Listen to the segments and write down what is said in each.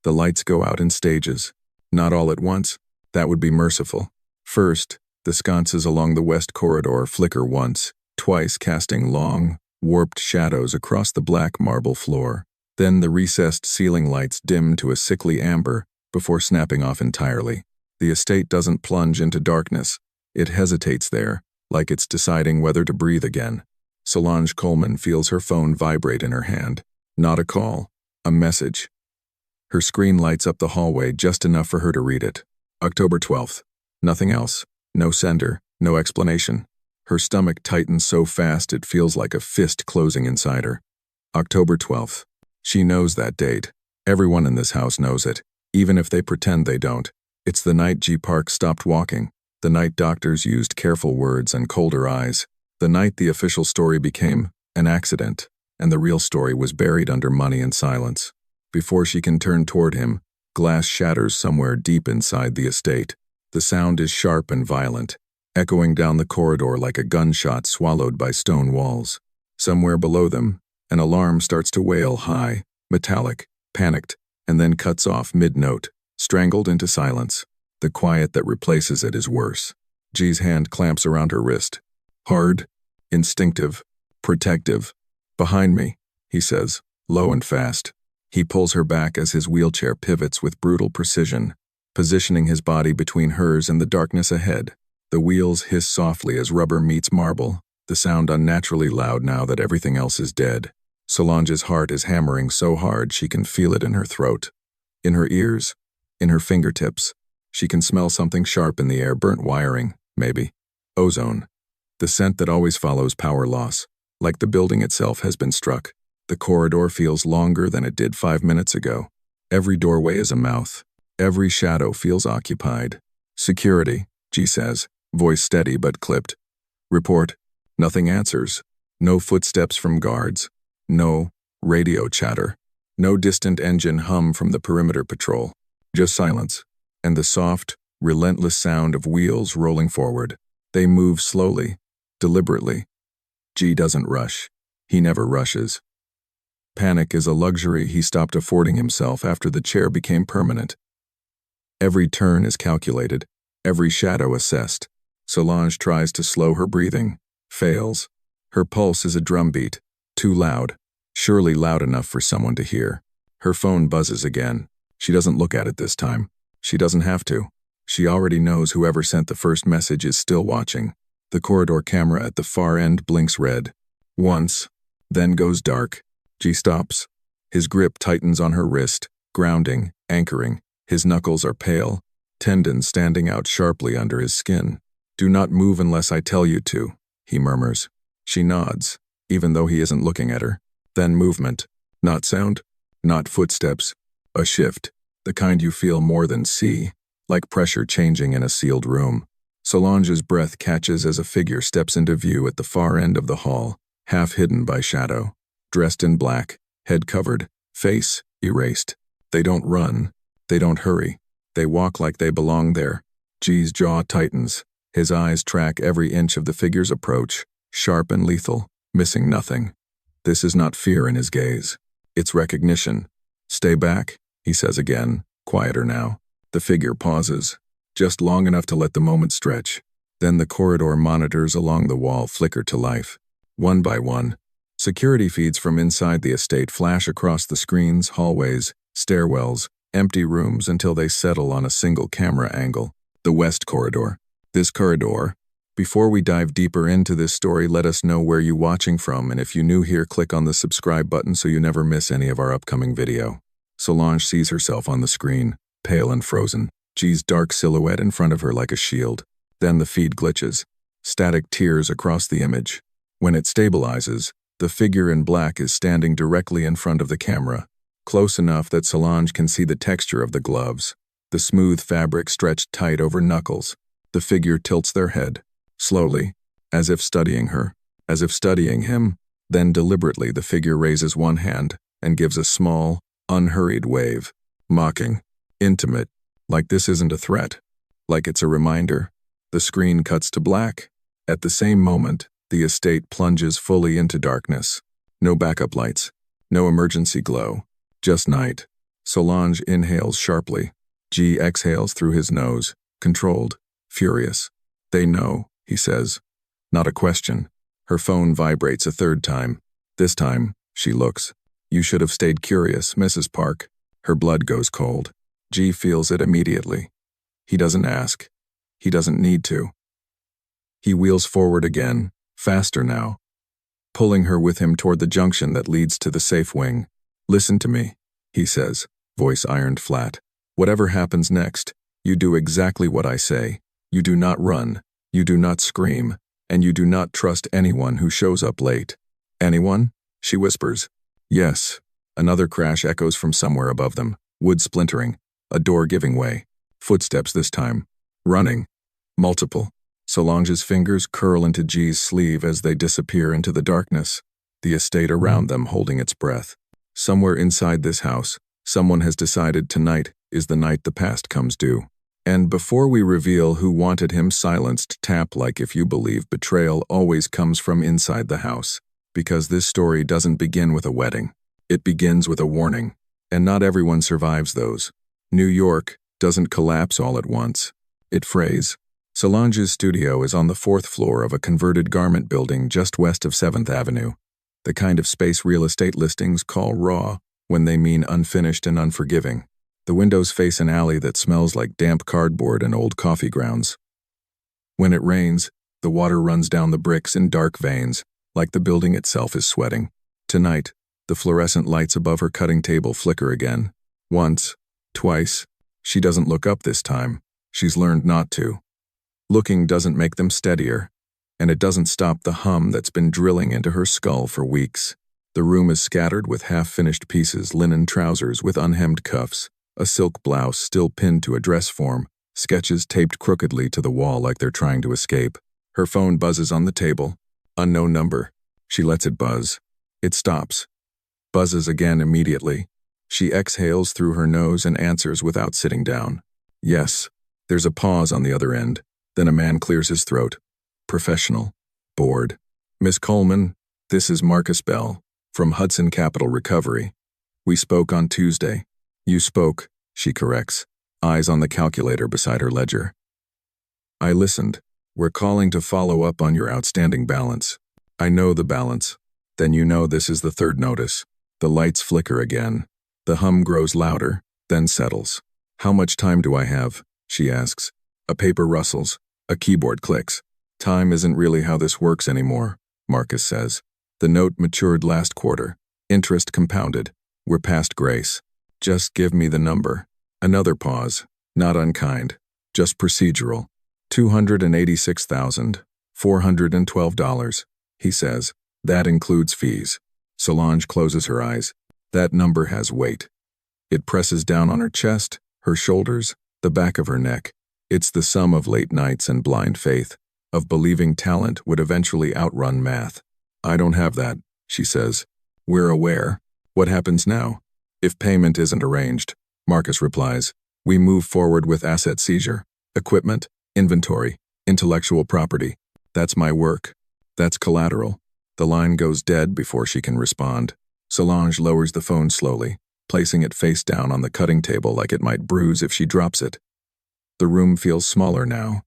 The lights go out in stages. Not all at once. That would be merciful. First, the sconces along the west corridor flicker once, twice, casting long, warped shadows across the black marble floor. Then the recessed ceiling lights dim to a sickly amber before snapping off entirely. The estate doesn't plunge into darkness. It hesitates there, like it's deciding whether to breathe again. Solange Coleman feels her phone vibrate in her hand. Not a call, a message. Her screen lights up the hallway just enough for her to read it. October 12th. Nothing else. No sender, no explanation. Her stomach tightens so fast it feels like a fist closing inside her. October 12th. She knows that date. Everyone in this house knows it, even if they pretend they don't. It's the night G. Park stopped walking, the night doctors used careful words and colder eyes, the night the official story became an accident, and the real story was buried under money and silence. Before she can turn toward him, glass shatters somewhere deep inside the estate. The sound is sharp and violent, echoing down the corridor like a gunshot swallowed by stone walls. Somewhere below them, an alarm starts to wail high, metallic, panicked, and then cuts off mid-note, strangled into silence. The quiet that replaces it is worse. G's hand clamps around her wrist. Hard, instinctive, protective. Behind me, he says, low and fast. He pulls her back as his wheelchair pivots with brutal precision, positioning his body between hers and the darkness ahead. The wheels hiss softly as rubber meets marble, the sound unnaturally loud now that everything else is dead. Solange's heart is hammering so hard she can feel it in her throat. In her ears, in her fingertips. She can smell something sharp in the air, burnt wiring, maybe. Ozone. The scent that always follows power loss, like the building itself has been struck. The corridor feels longer than it did 5 minutes ago. Every doorway is a mouth. Every shadow feels occupied. Security, G says, voice steady but clipped. Report. Nothing answers. No footsteps from guards. No radio chatter. No distant engine hum from the perimeter patrol. Just silence. And the soft, relentless sound of wheels rolling forward. They move slowly, deliberately. G doesn't rush. He never rushes. Panic is a luxury he stopped affording himself after the chair became permanent. Every turn is calculated, every shadow assessed. Solange tries to slow her breathing, fails. Her pulse is a drumbeat, too loud, surely loud enough for someone to hear. Her phone buzzes again. She doesn't look at it this time. She doesn't have to. She already knows whoever sent the first message is still watching. The corridor camera at the far end blinks red. Once, then goes dark. G stops. His grip tightens on her wrist, grounding, anchoring. His knuckles are pale, tendons standing out sharply under his skin. Do not move unless I tell you to, he murmurs. She nods, even though he isn't looking at her. Then movement. Not sound, not footsteps. A shift, the kind you feel more than see, like pressure changing in a sealed room. Solange's breath catches as a figure steps into view at the far end of the hall, half hidden by shadow. Dressed in black, head covered, face erased. They don't run. They don't hurry. They walk like they belong there. G's jaw tightens. His eyes track every inch of the figure's approach, sharp and lethal, missing nothing. This is not fear in his gaze. It's recognition. Stay back, he says again, quieter now. The figure pauses, just long enough to let the moment stretch. Then the corridor monitors along the wall flicker to life. One by one, security feeds from inside the estate flash across the screens, hallways, stairwells, empty rooms until they settle on a single camera angle. The west corridor. This corridor. Before we dive deeper into this story, let us know where you're watching from, and if you're new here, click on the subscribe button so you never miss any of our upcoming video. Solange sees herself on the screen, pale and frozen. G's dark silhouette in front of her like a shield. Then the feed glitches. Static tears across the image. When it stabilizes, the figure in black is standing directly in front of the camera, close enough that Solange can see the texture of the gloves, the smooth fabric stretched tight over knuckles. The figure tilts their head, slowly, as if studying her, as if studying him. Then deliberately the figure raises one hand and gives a small, unhurried wave, mocking, intimate, like this isn't a threat, like it's a reminder. The screen cuts to black. At the same moment, the estate plunges fully into darkness. No backup lights, no emergency glow, just night. Solange inhales sharply. G exhales through his nose, controlled, furious. They know, he says. Not a question. Her phone vibrates a third time. This time, she looks. You should have stayed curious, Mrs. Park. Her blood goes cold. G feels it immediately. He doesn't ask. He doesn't need to. He wheels forward again, faster now, pulling her with him toward the junction that leads to the safe wing. Listen to me, he says, voice ironed flat. Whatever happens next, you do exactly what I say. You do not run, you do not scream, and you do not trust anyone who shows up late. Anyone? She whispers. Yes. Another crash echoes from somewhere above them, wood splintering, a door giving way. Footsteps this time. Running. Multiple. Solange's fingers curl into G's sleeve as they disappear into the darkness, the estate around them holding its breath. Somewhere inside this house, someone has decided tonight is the night the past comes due. And before we reveal who wanted him silenced, tap like if you believe betrayal always comes from inside the house. Because this story doesn't begin with a wedding. It begins with a warning. And not everyone survives those. New York doesn't collapse all at once. It frays. Solange's studio is on the 4th floor of a converted garment building just west of 7th Avenue. The kind of space real estate listings call raw when they mean unfinished and unforgiving. The windows face an alley that smells like damp cardboard and old coffee grounds. When it rains, the water runs down the bricks in dark veins, like the building itself is sweating. Tonight, the fluorescent lights above her cutting table flicker again. Once, twice. She doesn't look up this time. She's learned not to. Looking doesn't make them steadier, and it doesn't stop the hum that's been drilling into her skull for weeks. The room is scattered with half-finished pieces, linen trousers with unhemmed cuffs, a silk blouse still pinned to a dress form, sketches taped crookedly to the wall like they're trying to escape. Her phone buzzes on the table. Unknown number. She lets it buzz. It stops. Buzzes again immediately. She exhales through her nose and answers without sitting down. Yes. There's a pause on the other end. Then a man clears his throat. Professional. Bored. Miss Coleman, this is Marcus Bell, from Hudson Capital Recovery. We spoke on Tuesday. You spoke, she corrects, eyes on the calculator beside her ledger. I listened. We're calling to follow up on your outstanding balance. I know the balance. Then you know this is the third notice. The lights flicker again. The hum grows louder, then settles. How much time do I have? She asks. A paper rustles. A keyboard clicks. Time isn't really how this works anymore, Marcus says. The note matured last quarter. Interest compounded. We're past grace. Just give me the number. Another pause. Not unkind. Just procedural. $286,412, he says. That includes fees. Solange closes her eyes. That number has weight. It presses down on her chest, her shoulders, the back of her neck. It's the sum of late nights and blind faith, of believing talent would eventually outrun math. I don't have that, she says. We're aware. What happens now? If payment isn't arranged, Marcus replies, we move forward with asset seizure, equipment, inventory, intellectual property. That's my work. That's collateral. The line goes dead before she can respond. Solange lowers the phone slowly, placing it face down on the cutting table like it might bruise if she drops it. The room feels smaller now.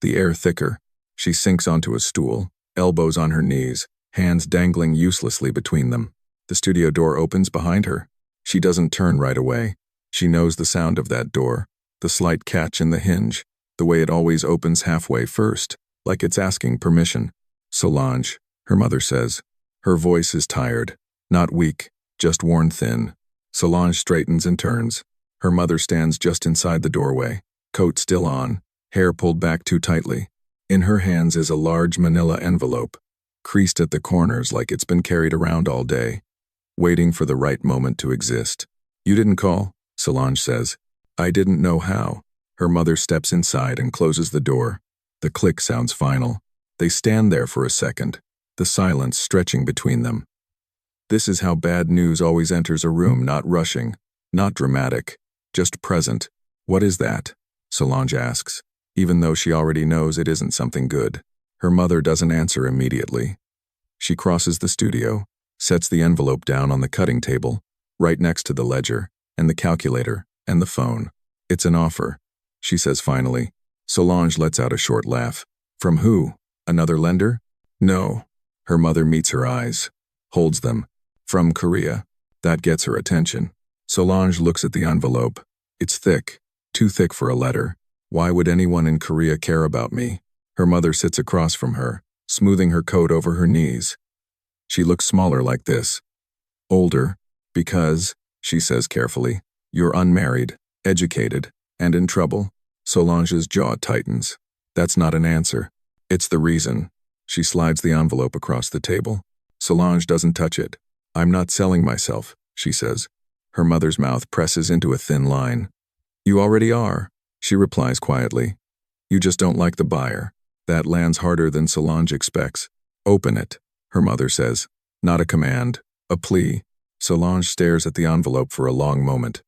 The air thicker. She sinks onto a stool, elbows on her knees, hands dangling uselessly between them. The studio door opens behind her. She doesn't turn right away. She knows the sound of that door, the slight catch in the hinge, the way it always opens halfway first, like it's asking permission. Solange, her mother says. Her voice is tired, not weak, just worn thin. Solange straightens and turns. Her mother stands just inside the doorway, coat still on, hair pulled back too tightly. In her hands is a large manila envelope, creased at the corners like it's been carried around all day, waiting for the right moment to exist. You didn't call, Solange says. I didn't know how. Her mother steps inside and closes the door. The click sounds final. They stand there for a second, the silence stretching between them. This is how bad news always enters a room, not rushing, not dramatic, just present. What is that? Solange asks, even though she already knows it isn't something good. Her mother doesn't answer immediately. She crosses the studio, sets the envelope down on the cutting table, right next to the ledger, and the calculator, and the phone. It's an offer, she says finally. Solange lets out a short laugh. From who? Another lender? No. Her mother meets her eyes, holds them. From Korea. That gets her attention. Solange looks at the envelope. It's thick, too thick for a letter. Why would anyone in Korea care about me? Her mother sits across from her, smoothing her coat over her knees. She looks smaller like this. Older, because, she says carefully, you're unmarried, educated, and in trouble. Solange's jaw tightens. That's not an answer. It's the reason. She slides the envelope across the table. Solange doesn't touch it. I'm not selling myself, she says. Her mother's mouth presses into a thin line. You already are, she replies quietly. You just don't like the buyer. That lands harder than Solange expects. Open it, her mother says. Not a command, a plea. Solange stares at the envelope for a long moment.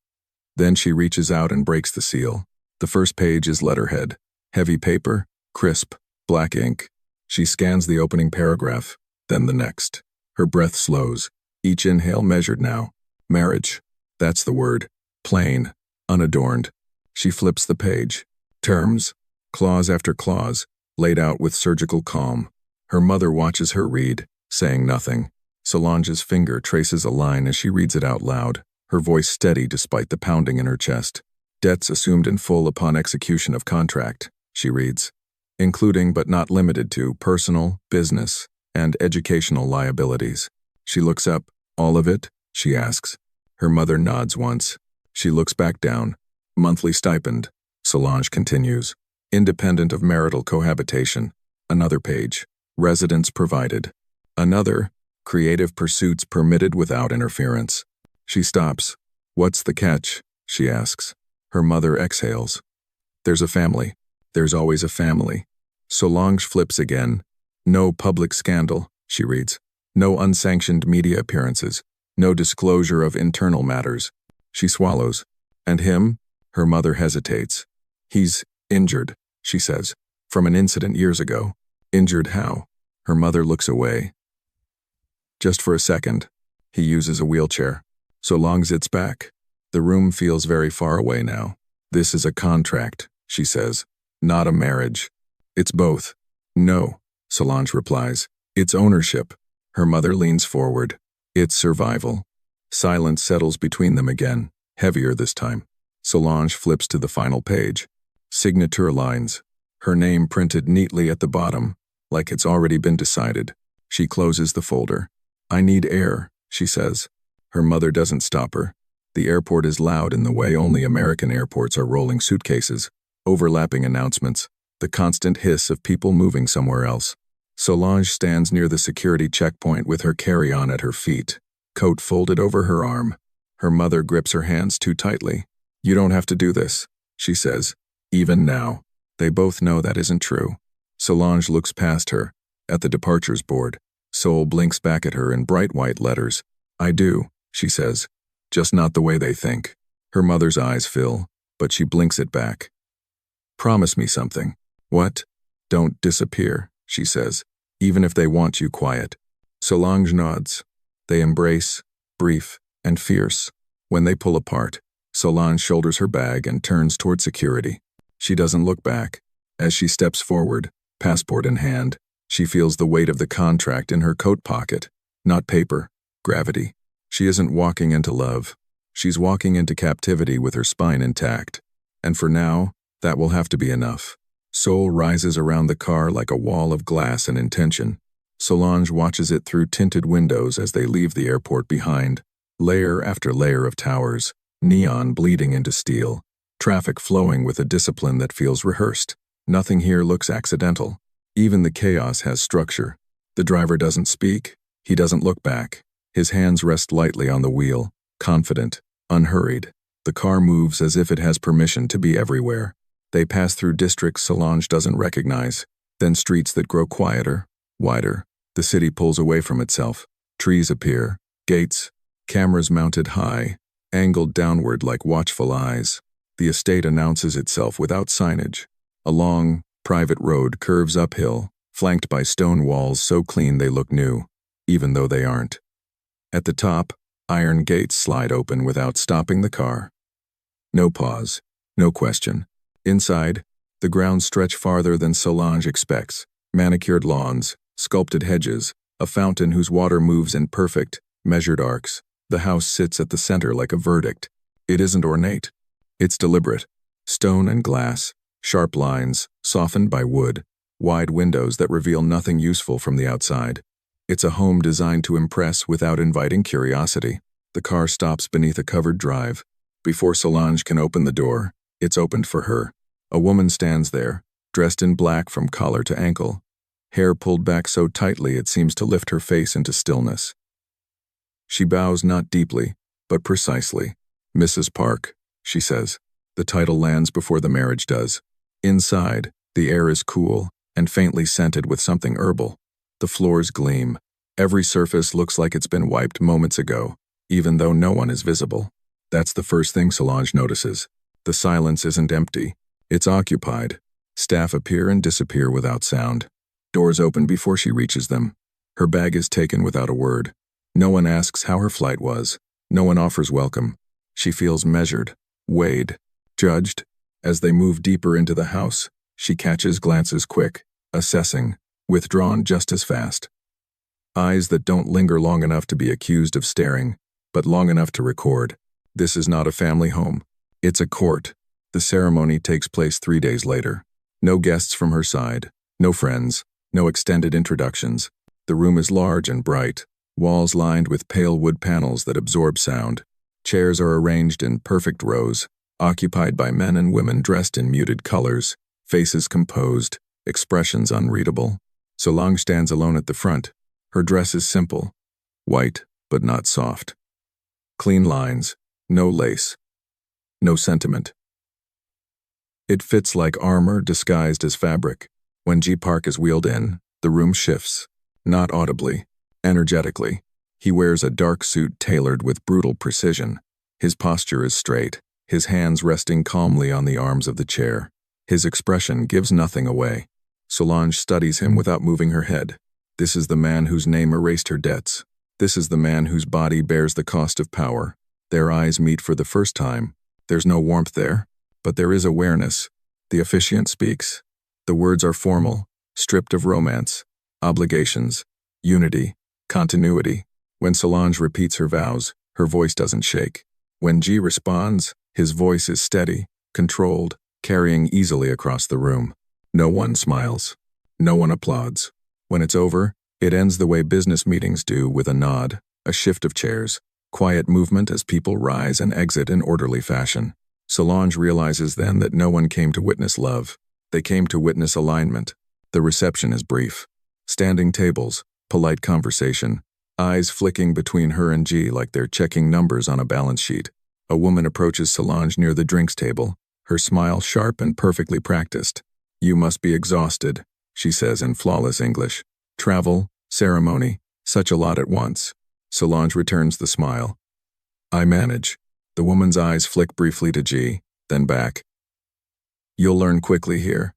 Then she reaches out and breaks the seal. The first page is letterhead. Heavy paper, crisp, black ink. She scans the opening paragraph, then the next. Her breath slows. Each inhale measured now. Marriage. That's the word. Plain, unadorned. She flips the page. Terms, clause after clause, laid out with surgical calm. Her mother watches her read, saying nothing. Solange's finger traces a line as she reads it out loud, her voice steady despite the pounding in her chest. Debts assumed in full upon execution of contract, she reads, including but not limited to personal, business, and educational liabilities. She looks up. All of it? She asks. Her mother nods once. She looks back down. Monthly stipend. Solange continues. Independent of marital cohabitation. Another page. Residence provided. Another. Creative pursuits permitted without interference. She stops. What's the catch? She asks. Her mother exhales. There's a family. There's always a family. Solange flips again. No public scandal, she reads. No unsanctioned media appearances. No disclosure of internal matters. She swallows. And him? Her mother hesitates. He's injured, she says. From an incident years ago. Injured how? Her mother looks away. Just for a second. He uses a wheelchair. Solange sits back. The room feels very far away now. This is a contract, she says. Not a marriage. It's both. No, Solange replies. It's ownership. Her mother leans forward. It's survival. Silence settles between them again, heavier this time. Solange flips to the final page. Signature lines. Her name printed neatly at the bottom, like it's already been decided. She closes the folder. I need air, she says. Her mother doesn't stop her. The airport is loud in the way only American airports are rolling suitcases, overlapping announcements, the constant hiss of people moving somewhere else. Solange stands near the security checkpoint with her carry-on at her feet, coat folded over her arm. Her mother grips her hands too tightly. You don't have to do this, she says, even now. They both know that isn't true. Solange looks past her, at the departures board. Sol blinks back at her in bright white letters. I do, she says, just not the way they think. Her mother's eyes fill, but she blinks it back. Promise me something. What? Don't disappear, she says, even if they want you quiet. Solange nods. They embrace, brief and fierce. When they pull apart, Solange shoulders her bag and turns toward security. She doesn't look back. As she steps forward, passport in hand, she feels the weight of the contract in her coat pocket. Not paper, gravity. She isn't walking into love. She's walking into captivity with her spine intact. And for now, that will have to be enough. Sol rises around the car like a wall of glass and intention. Solange watches it through tinted windows as they leave the airport behind. Layer after layer of towers, neon bleeding into steel, traffic flowing with a discipline that feels rehearsed. Nothing here looks accidental. Even the chaos has structure. The driver doesn't speak. He doesn't look back. His hands rest lightly on the wheel, confident, unhurried. The car moves as if it has permission to be everywhere. They pass through districts Solange doesn't recognize, then streets that grow quieter, wider. The city pulls away from itself. Trees appear, gates, cameras mounted high, angled downward like watchful eyes. The estate announces itself without signage. A long, private road curves uphill, flanked by stone walls so clean they look new, even though they aren't. At the top, Iron gates slide open without stopping the car. No pause. No question. Inside, the grounds stretch farther than Solange expects. Manicured lawns, sculpted hedges, a fountain whose water moves in perfect, measured arcs. The house sits at the center like a verdict. It isn't ornate. It's deliberate. Stone and glass, sharp lines, softened by wood, wide windows that reveal nothing useful from the outside. It's a home designed to impress without inviting curiosity. The car stops beneath a covered drive. Before Solange can open the door, it's opened for her. A woman stands there, dressed in black from collar to ankle, hair pulled back so tightly it seems to lift her face into stillness. She bows not deeply, but precisely. "Mrs. Park," she says. The title lands before the marriage does. Inside, the air is cool and faintly scented with something herbal. The floors gleam. Every surface looks like it's been wiped moments ago, even though no one is visible. That's the first thing Solange notices. The silence isn't empty. It's occupied. Staff appear and disappear without sound. Doors open before she reaches them. Her bag is taken without a word. No one asks how her flight was. No one offers welcome. She feels measured, weighed, judged. As they move deeper into the house, she catches glances quick, assessing, withdrawn just as fast. Eyes that don't linger long enough to be accused of staring, but long enough to record. This is not a family home. It's a court. The ceremony takes place 3 days later. No guests from her side, no friends, no extended introductions. The room is large and bright, walls lined with pale wood panels that absorb sound. Chairs are arranged in perfect rows, occupied by men and women dressed in muted colors, faces composed, expressions unreadable. Solange stands alone at the front. Her dress is simple, white but not soft. Clean lines, no lace, no sentiment. It fits like armor disguised as fabric. When G. Park is wheeled in, the room shifts, not audibly, energetically. He wears a dark suit tailored with brutal precision. His posture is straight, his hands resting calmly on the arms of the chair. His expression gives nothing away. Solange studies him without moving her head. This is the man whose name erased her debts. This is the man whose body bears the cost of power. Their eyes meet for the first time. There's no warmth there, but there is awareness. The officiant speaks. The words are formal, stripped of romance, obligations, unity, continuity. When Solange repeats her vows, her voice doesn't shake. When G responds, his voice is steady, controlled, carrying easily across the room. No one smiles. No one applauds. When it's over, it ends the way business meetings do, with a nod, a shift of chairs, quiet movement as people rise and exit in orderly fashion. Solange realizes then that no one came to witness love. They came to witness alignment. The reception is brief. Standing tables, polite conversation, eyes flicking between her and G like they're checking numbers on a balance sheet. A woman approaches Solange near the drinks table, her smile sharp and perfectly practiced. "You must be exhausted," she says in flawless English. "Travel, ceremony, such a lot at once." Solange returns the smile. "I manage." The woman's eyes flick briefly to G, then back. "You'll learn quickly here."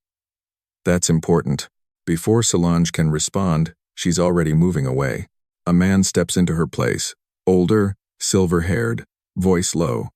That's important. Before Solange can respond, she's already moving away. A man steps into her place, older, silver-haired, voice low.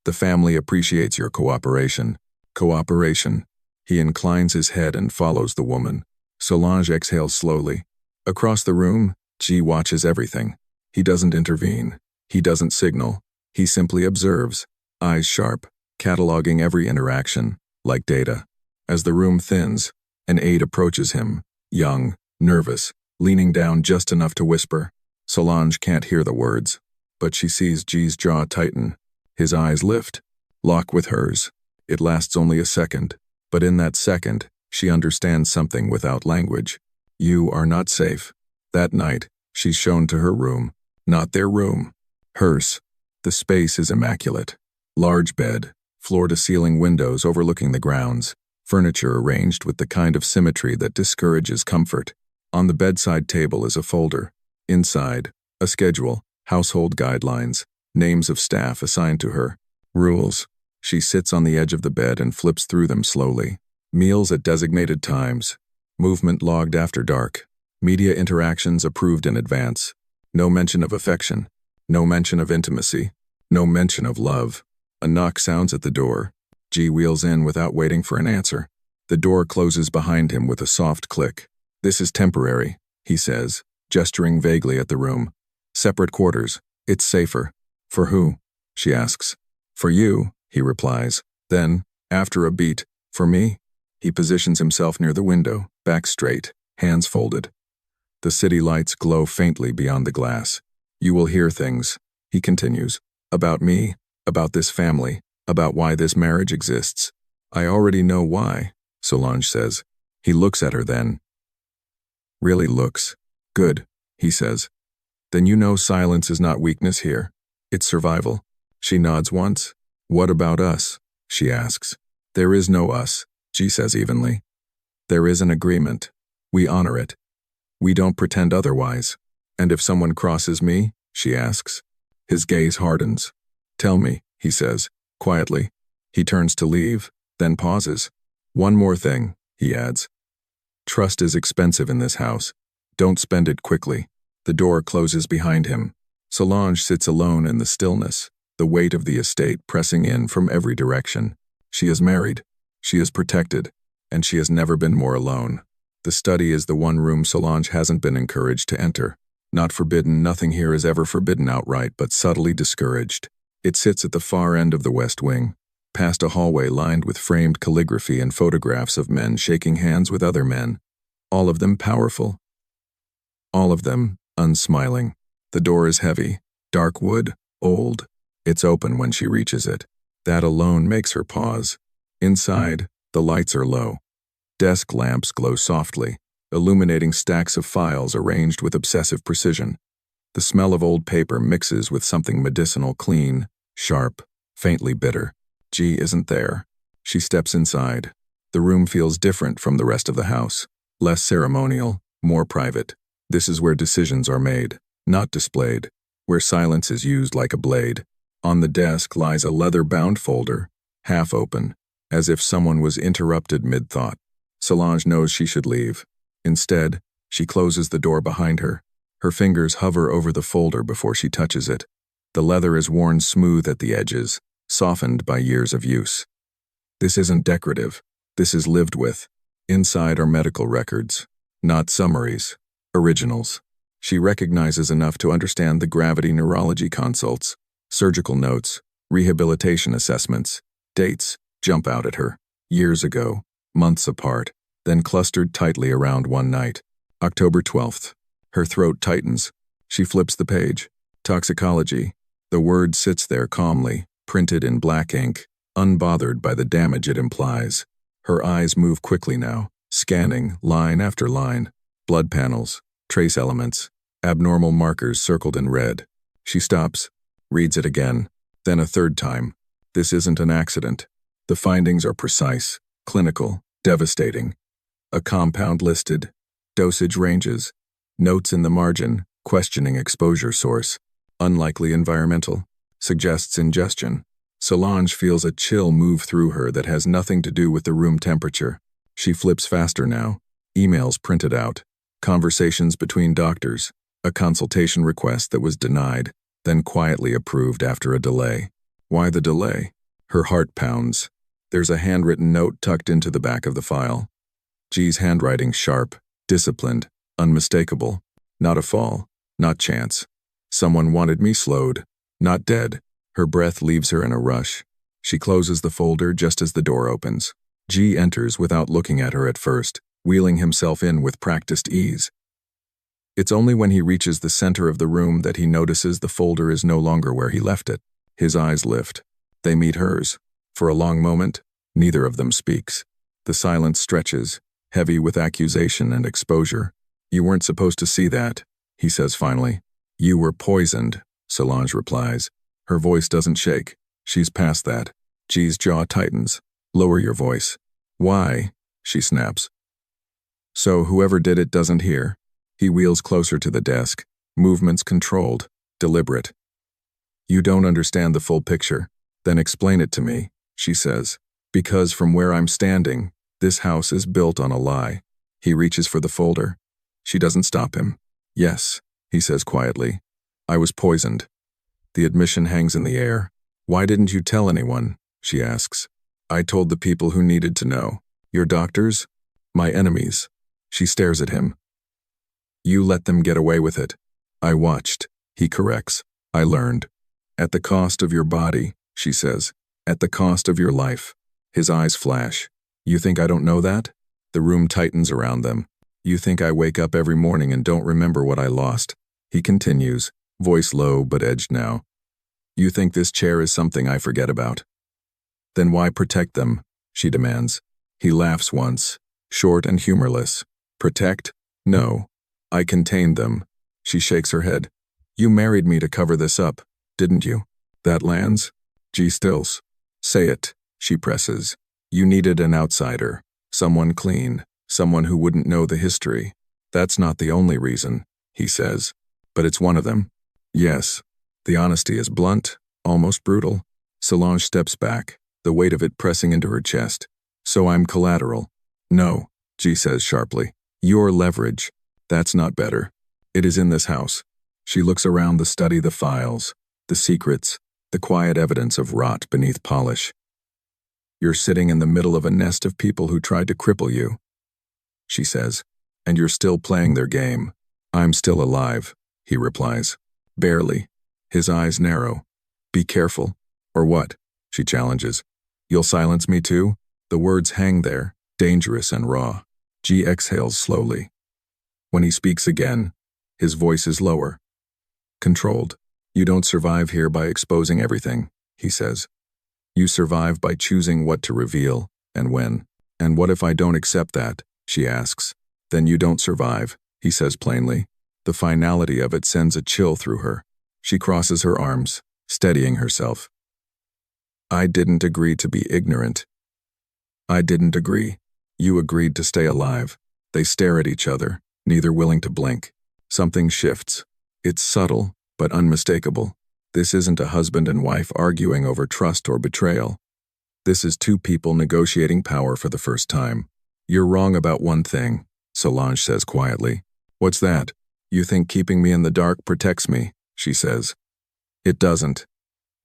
"The family appreciates your cooperation." Cooperation. He inclines his head and follows the woman. Solange exhales slowly. Across the room, G watches everything. He doesn't intervene. He doesn't signal. He simply observes, eyes sharp, cataloging every interaction, like data. As the room thins, an aide approaches him, young, nervous, leaning down just enough to whisper. Solange can't hear the words, but she sees G's jaw tighten. His eyes lift, lock with hers. It lasts only a second, but in that second, she understands something without language. You are not safe. That night, she's shown to her room, not their room, hers. The space is immaculate. Large bed, floor-to-ceiling windows overlooking the grounds, furniture arranged with the kind of symmetry that discourages comfort. On the bedside table is a folder. Inside, a schedule, household guidelines, names of staff assigned to her, rules. She sits on the edge of the bed and flips through them slowly. Meals at designated times, movement logged after dark, media interactions approved in advance. No mention of affection, No mention of intimacy. No mention of love. A knock sounds at the door. G wheels in without waiting for an answer. The door closes behind him with a soft click. "This is temporary," he says, gesturing vaguely at the room. "Separate quarters. It's safer." "For who?" she asks. "For you," he replies. Then, after a beat, "For me?" He positions himself near the window, back straight, hands folded. The city lights glow faintly beyond the glass. "You will hear things," he continues, "about me, about this family, about why this marriage exists." "I already know why," Solange says. He looks at her then. Really looks. "Good," he says. "Then you know silence is not weakness here. It's survival." She nods once. "What about us?" she asks. "There is no us," G says evenly. "There is an agreement. We honor it. We don't pretend otherwise." "And if someone crosses me?" she asks. His gaze hardens. "Tell me," he says, quietly. He turns to leave, then pauses. "One more thing," he adds. "Trust is expensive in this house. Don't spend it quickly." The door closes behind him. Solange sits alone in the stillness, the weight of the estate pressing in from every direction. She is married, she is protected, and she has never been more alone. The study is the one room Solange hasn't been encouraged to enter. Not forbidden, nothing here is ever forbidden outright, but subtly discouraged. It sits at the far end of the west wing, past a hallway lined with framed calligraphy and photographs of men shaking hands with other men, all of them powerful, all of them unsmiling. The door is heavy, dark wood, old. It's open when she reaches it. That alone makes her pause. Inside, the lights are low. Desk lamps glow softly, illuminating stacks of files arranged with obsessive precision. The smell of old paper mixes with something medicinal, clean, sharp, faintly bitter. G isn't there. She steps inside. The room feels different from the rest of the house. Less ceremonial, more private. This is where decisions are made, not displayed, where silence is used like a blade. On the desk lies a leather-bound folder, half open, as if someone was interrupted mid-thought. Solange knows she should leave. Instead, she closes the door behind her. Her fingers hover over the folder before she touches it. The leather is worn smooth at the edges, softened by years of use. This isn't decorative. This is lived with. Inside are medical records, not summaries, originals. She recognizes enough to understand the gravity neurology consults, surgical notes, rehabilitation assessments. Dates jump out at her. Years ago, months apart, then clustered tightly around one night. October 12th. Her throat tightens. She flips the page. Toxicology. The word sits there calmly, printed in black ink, unbothered by the damage it implies. Her eyes move quickly now, scanning line after line. Blood panels, trace elements, abnormal markers circled in red. She stops, reads it again, then a third time. This isn't an accident. The findings are precise, clinical, devastating. A compound listed, dosage ranges, notes in the margin, questioning exposure source, unlikely environmental, suggests ingestion. Solange feels a chill move through her that has nothing to do with the room temperature. She flips faster now, emails printed out, conversations between doctors, a consultation request that was denied, then quietly approved after a delay. Why the delay? Her heart pounds. There's a handwritten note tucked into the back of the file. G's handwriting sharp, disciplined, unmistakable. Not a fall, not chance. Someone wanted me slowed, not dead. Her breath leaves her in a rush. She closes the folder just as the door opens. G enters without looking at her at first, wheeling himself in with practiced ease. It's only when he reaches the center of the room that he notices the folder is no longer where he left it. His eyes lift. They meet hers. For a long moment, neither of them speaks. The silence stretches, heavy with accusation and exposure. "You weren't supposed to see that," he says finally. "You were poisoned," Solange replies. Her voice doesn't shake. She's past that. G's jaw tightens. "Lower your voice." "Why?" she snaps. "So whoever did it doesn't hear." He wheels closer to the desk, movements controlled, deliberate. "You don't understand the full picture. Then explain it to me," she says. "Because from where I'm standing, this house is built on a lie." He reaches for the folder. She doesn't stop him. "Yes," he says quietly. "I was poisoned." The admission hangs in the air. Why didn't you tell anyone? She asks. I told the people who needed to know. Your doctors? My enemies. She stares at him. You let them get away with it. I watched. He corrects. I learned. At the cost of your body, she says. At the cost of your life. His eyes flash. You think I don't know that? The room tightens around them. You think I wake up every morning and don't remember what I lost? He continues, voice low but edged now. You think this chair is something I forget about? Then why protect them? She demands. He laughs once, short and humorless. Protect? No. I contained them. She shakes her head. You married me to cover this up, didn't you? That lands? G stills. Say it, she presses. You needed an outsider, someone clean, someone who wouldn't know the history. That's not the only reason, he says. But it's one of them. Yes. The honesty is blunt, almost brutal. Solange steps back, the weight of it pressing into her chest. So I'm collateral. No, G says sharply. Your leverage. That's not better. It is in this house. She looks around the study, the files, the secrets, the quiet evidence of rot beneath polish. You're sitting in the middle of a nest of people who tried to cripple you, she says, and you're still playing their game. I'm still alive, he replies. Barely. His eyes narrow. Be careful. Or what? She challenges. You'll silence me too? The words hang there, dangerous and raw. G exhales slowly. When he speaks again, his voice is lower. Controlled. You don't survive here by exposing everything, he says. You survive by choosing what to reveal, and when. And what if I don't accept that, she asks. Then you don't survive, he says plainly. The finality of it sends a chill through her. She crosses her arms, steadying herself. I didn't agree to be ignorant. I didn't agree. You agreed to stay alive. They stare at each other, neither willing to blink. Something shifts. It's subtle, but unmistakable. This isn't a husband and wife arguing over trust or betrayal. This is two people negotiating power for the first time. You're wrong about one thing, Solange says quietly. What's that? You think keeping me in the dark protects me, she says. It doesn't.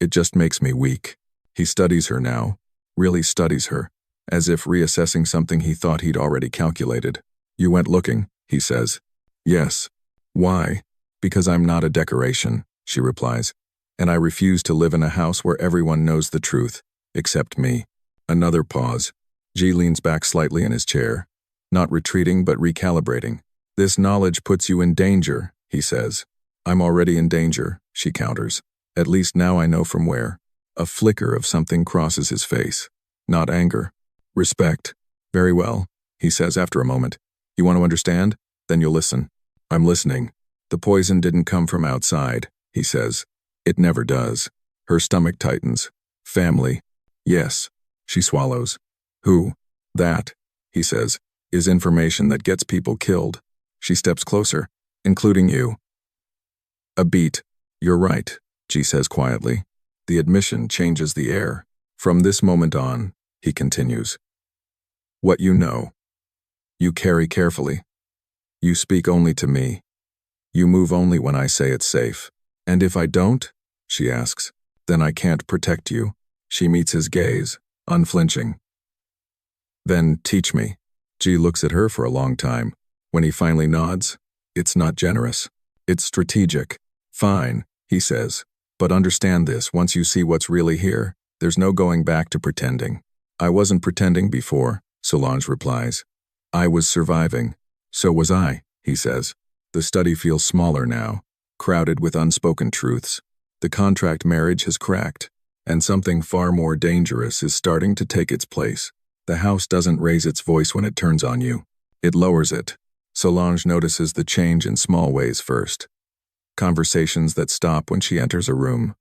It just makes me weak. He studies her now, really studies her, as if reassessing something he thought he'd already calculated. You went looking, he says. Yes. Why? Because I'm not a decoration, she replies. And I refuse to live in a house where everyone knows the truth, except me. Another pause. G leans back slightly in his chair, not retreating but recalibrating. This knowledge puts you in danger, he says. I'm already in danger, she counters. At least now I know from where. A flicker of something crosses his face. Not anger. Respect. Very well, he says after a moment. You want to understand? Then you'll listen. I'm listening. The poison didn't come from outside, he says. It never does. Her stomach tightens. Family. Yes. She swallows. Who? That, he says, is information that gets people killed. She steps closer, including you. A beat. You're right, G says quietly. The admission changes the air. From this moment on, he continues. What you know. You carry carefully. You speak only to me. You move only when I say it's safe. And if I don't, she asks, then I can't protect you. She meets his gaze, unflinching. Then teach me. G looks at her for a long time. When he finally nods, it's not generous. It's strategic. Fine, he says. But understand this, once you see what's really here, there's no going back to pretending. I wasn't pretending before, Solange replies. I was surviving. So was I, he says. The study feels smaller now, crowded with unspoken truths. The contract marriage has cracked, and something far more dangerous is starting to take its place. The house doesn't raise its voice when it turns on you. It lowers it. Solange notices the change in small ways first. Conversations that stop when she enters a room.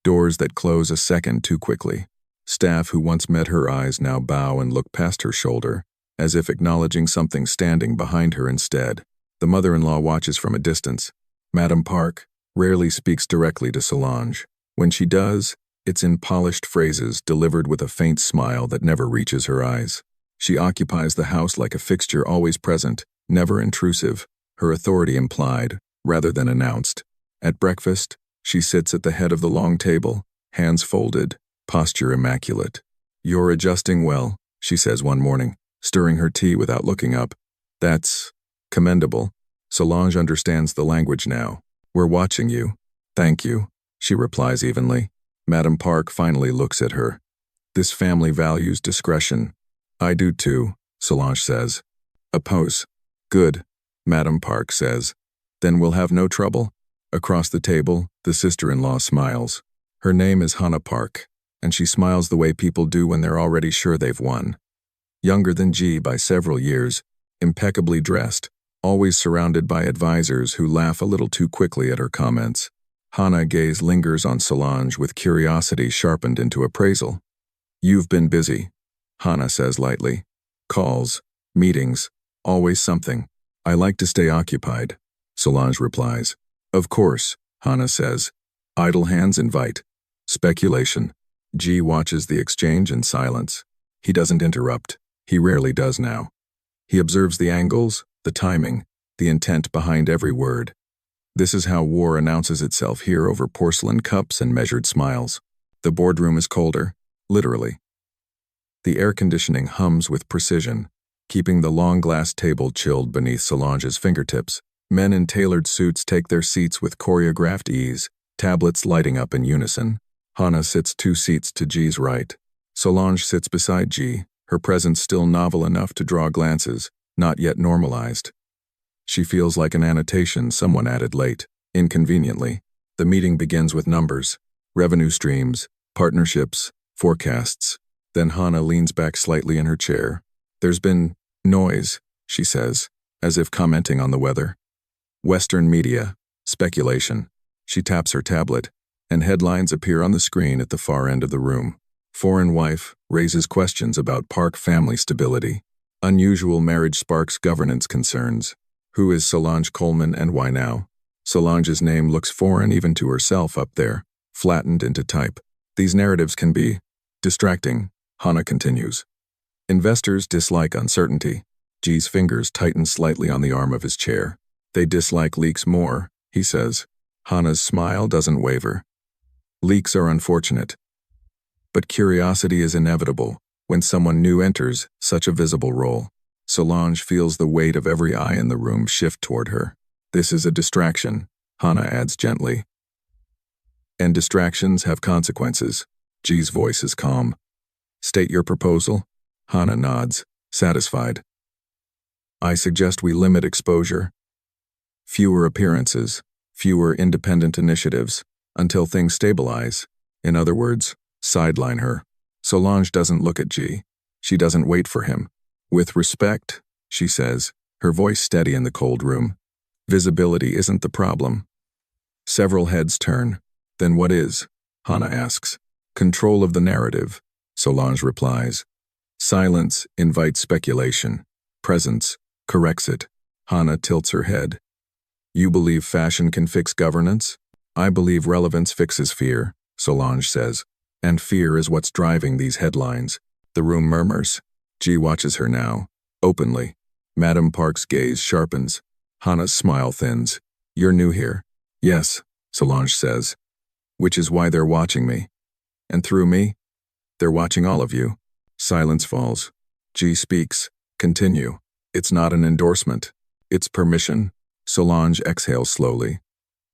Doors that close a second too quickly. Staff who once met her eyes now bow and look past her shoulder, as if acknowledging something standing behind her instead. The mother-in-law watches from a distance. Madame Park rarely speaks directly to Solange. When she does, it's in polished phrases delivered with a faint smile that never reaches her eyes. She occupies the house like a fixture always present, never intrusive, her authority implied, rather than announced. At breakfast, She sits at the head of the long table, hands folded, posture immaculate. "You're adjusting well," she says one morning, stirring her tea without looking up. "That's commendable." Solange understands the language now. "We're watching you." "Thank you," she replies evenly. Madame Park finally looks at her. "This family values discretion." "I do too," Solange says. "Oppose." "Good," Madame Park says. "Then we'll have no trouble." Across the table, the sister-in-law smiles. Her name is Hannah Park, and she smiles the way people do when they're already sure they've won. Younger than G by several years, impeccably dressed, always surrounded by advisors who laugh a little too quickly at her comments. Hannah's gaze lingers on Solange with curiosity sharpened into appraisal. "You've been busy," Hannah says lightly. "Calls, meetings, always something. I like to stay occupied," Solange replies. "Of course," Hannah says. "Idle hands invite speculation." G watches the exchange in silence. He doesn't interrupt. He rarely does now. He observes the angles, the timing, the intent behind every word. This is how war announces itself here over porcelain cups and measured smiles. The boardroom is colder, literally. The air conditioning hums with precision, keeping the long glass table chilled beneath Solange's fingertips. Men in tailored suits take their seats with choreographed ease, tablets lighting up in unison. Hannah sits 2 seats to G's right. Solange sits beside G, her presence still novel enough to draw glances, not yet normalized. She feels like an annotation someone added late, inconveniently. The meeting begins with numbers, revenue streams, partnerships, forecasts. Then Hannah leans back slightly in her chair. "There's been noise," she says, as if commenting on the weather. "Western media, speculation." She taps her tablet, and headlines appear on the screen at the far end of the room. "Foreign wife raises questions about Park family stability." "Unusual marriage sparks governance concerns." "Who is Solange Coleman and why now?" Solange's name looks foreign even to herself up there, flattened into type. "These narratives can be distracting," Hannah continues. "Investors dislike uncertainty." G's fingers tighten slightly on the arm of his chair. "They dislike leaks more," he says. Hannah's smile doesn't waver. "Leaks are unfortunate. But curiosity is inevitable when someone new enters such a visible role." Solange feels the weight of every eye in the room shift toward her. "This is a distraction," Hannah adds gently. "And distractions have consequences." G's voice is calm. "State your proposal." Hannah nods, satisfied. "I suggest we limit exposure. Fewer appearances, fewer independent initiatives, until things stabilize. In other words, sideline her." Solange doesn't look at G. She doesn't wait for him. "With respect," she says, her voice steady in the cold room. "Visibility isn't the problem." Several heads turn. "Then what is?" Hannah asks. "Control of the narrative," Solange replies. "Silence invites speculation. Presence corrects it." Hannah tilts her head. "You believe fashion can fix governance?" "I believe relevance fixes fear," Solange says. "And fear is what's driving these headlines." The room murmurs. G watches her now, openly. Madame Park's gaze sharpens. Hannah's smile thins. "You're new here." "Yes," Solange says. "Which is why they're watching me. And through me, they're watching all of you." Silence falls. G speaks. "Continue." "It's not an endorsement. It's permission." Solange exhales slowly.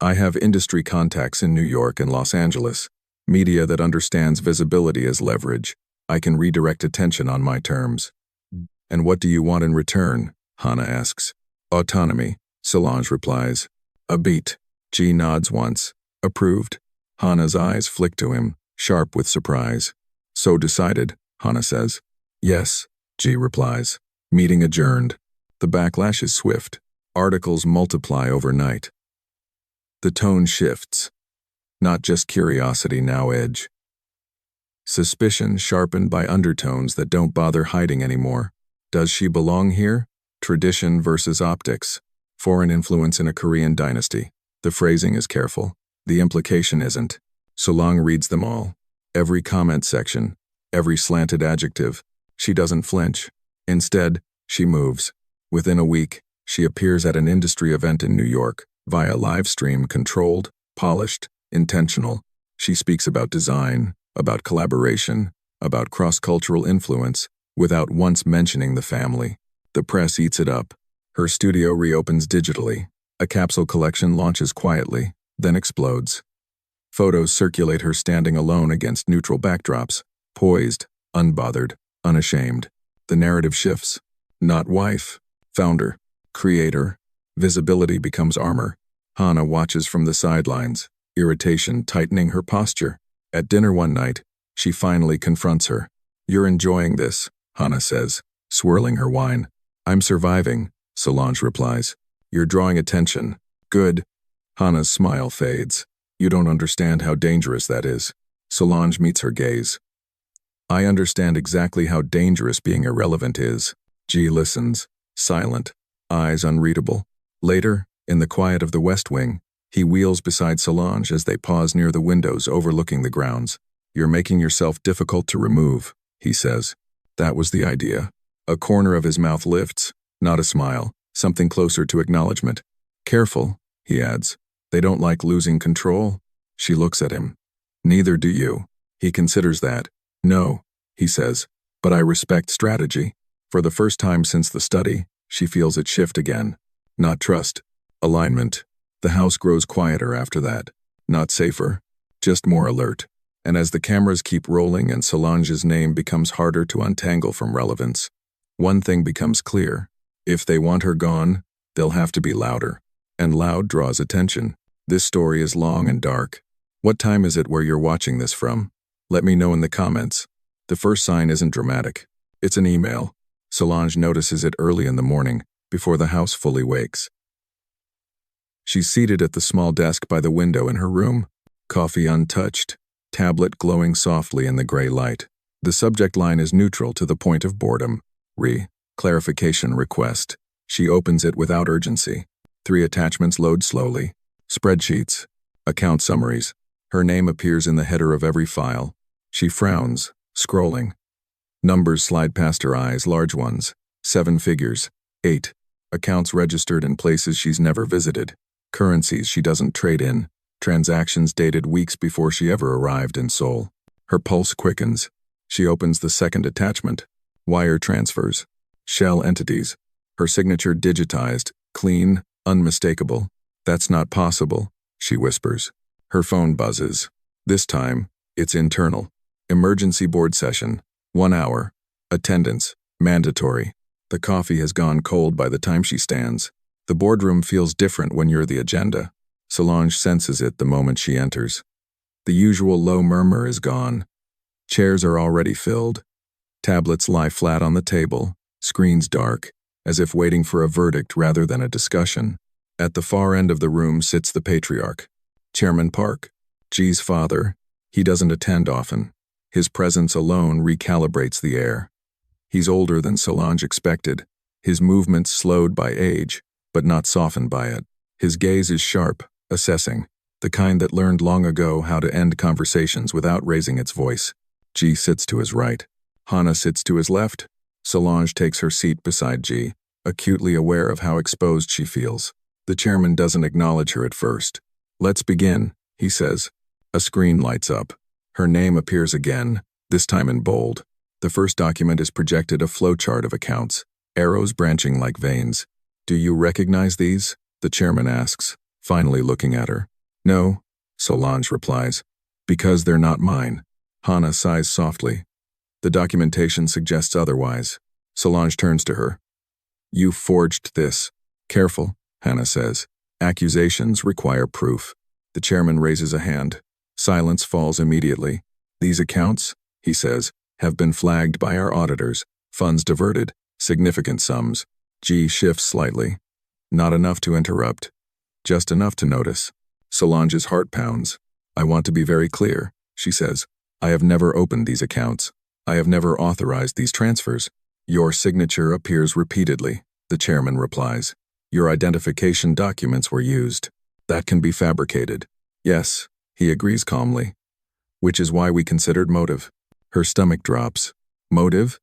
"I have industry contacts in New York and Los Angeles. Media that understands visibility as leverage. I can redirect attention on my terms." "And what do you want in return?" Hannah asks. "Autonomy," Solange replies. "A beat." G nods once. "Approved." Hannah's eyes flick to him, sharp with surprise. "So decided," Hannah says. "Yes," G replies. Meeting adjourned. The backlash is swift. Articles multiply overnight. The tone shifts. Not just curiosity, now edge. Suspicion sharpened by undertones that don't bother hiding anymore. Does she belong here? Tradition versus optics. Foreign influence in a Korean dynasty. The phrasing is careful. The implication isn't. Solange reads them all. Every comment section. Every slanted adjective. She doesn't flinch. Instead, she moves. Within a week, she appears at an industry event in New York, via live stream, controlled, polished, intentional. She speaks about design, about collaboration, about cross-cultural influence, without once mentioning the family. The press eats it up. Her studio reopens digitally. A capsule collection launches quietly, then explodes. Photos circulate her standing alone against neutral backdrops, poised, unbothered, unashamed. The narrative shifts. Not wife, founder, creator. Visibility becomes armor. Hana watches from the sidelines, irritation tightening her posture. At dinner one night, she finally confronts her. "You're enjoying this," Hana says, swirling her wine. "I'm surviving," Solange replies. "You're drawing attention. Good." Hana's smile fades. "You don't understand how dangerous that is." Solange meets her gaze. "I understand exactly how dangerous being irrelevant is." G listens, silent, eyes unreadable. Later, in the quiet of the West Wing, he wheels beside Solange as they pause near the windows overlooking the grounds. "You're making yourself difficult to remove," he says. That was the idea. A corner of his mouth lifts, not a smile, something closer to acknowledgement. "Careful," he adds. "They don't like losing control." She looks at him. "Neither do you." He considers that. "No," he says, "but I respect strategy." For the first time since the study, she feels it shift again. Not trust. Alignment. The house grows quieter after that. Not safer. Just more alert. And as the cameras keep rolling and Solange's name becomes harder to untangle from relevance, one thing becomes clear. If they want her gone, they'll have to be louder. And loud draws attention. This story is long and dark. What time is it where you're watching this from? Let me know in the comments. The first sign isn't dramatic. It's an email. Solange notices it early in the morning, before the house fully wakes. She's seated at the small desk by the window in her room, coffee untouched, tablet glowing softly in the gray light. The subject line is neutral to the point of boredom. Clarification request. She opens it without urgency. 3 attachments load slowly. Spreadsheets. Account summaries. Her name appears in the header of every file. She frowns, scrolling. Numbers slide past her eyes, large ones. 7 figures. 8. Accounts registered in places she's never visited. Currencies she doesn't trade in. Transactions dated weeks before she ever arrived in Seoul. Her pulse quickens. She opens the second attachment. Wire transfers. Shell entities. Her signature digitized, clean, unmistakable. "That's not possible," she whispers. Her phone buzzes. This time, it's internal. Emergency board session. 1 hour. Attendance. Mandatory. The coffee has gone cold by the time she stands. The boardroom feels different when you're the agenda. Solange senses it the moment she enters. The usual low murmur is gone. Chairs are already filled. Tablets lie flat on the table, screens dark, as if waiting for a verdict rather than a discussion. At the far end of the room sits the patriarch, Chairman Park, G's father. He doesn't attend often. His presence alone recalibrates the air. He's older than Solange expected, his movements slowed by age, but not softened by it. His gaze is sharp, assessing, the kind that learned long ago how to end conversations without raising its voice. G sits to his right. Hana sits to his left. Solange takes her seat beside G, acutely aware of how exposed she feels. The chairman doesn't acknowledge her at first. "Let's begin," he says. A screen lights up. Her name appears again, this time in bold. The first document is projected a flowchart of accounts, arrows branching like veins. "Do you recognize these?" the chairman asks, finally looking at her. "No," Solange replies. "Because they're not mine." Hana sighs softly. The documentation suggests otherwise. Solange turns to her. "You forged this." "Careful," Hana says. "Accusations require proof." The chairman raises a hand. Silence falls immediately. "These accounts," he says, "have been flagged by our auditors. Funds diverted, significant sums." G shifts slightly. Not enough to interrupt. Just enough to notice. Solange's heart pounds. "I want to be very clear," she says. "I have never opened these accounts. I have never authorized these transfers." "Your signature appears repeatedly," the chairman replies. "Your identification documents were used. That can be fabricated." "Yes," he agrees calmly. "Which is why we considered motive." Her stomach drops. "Motive?"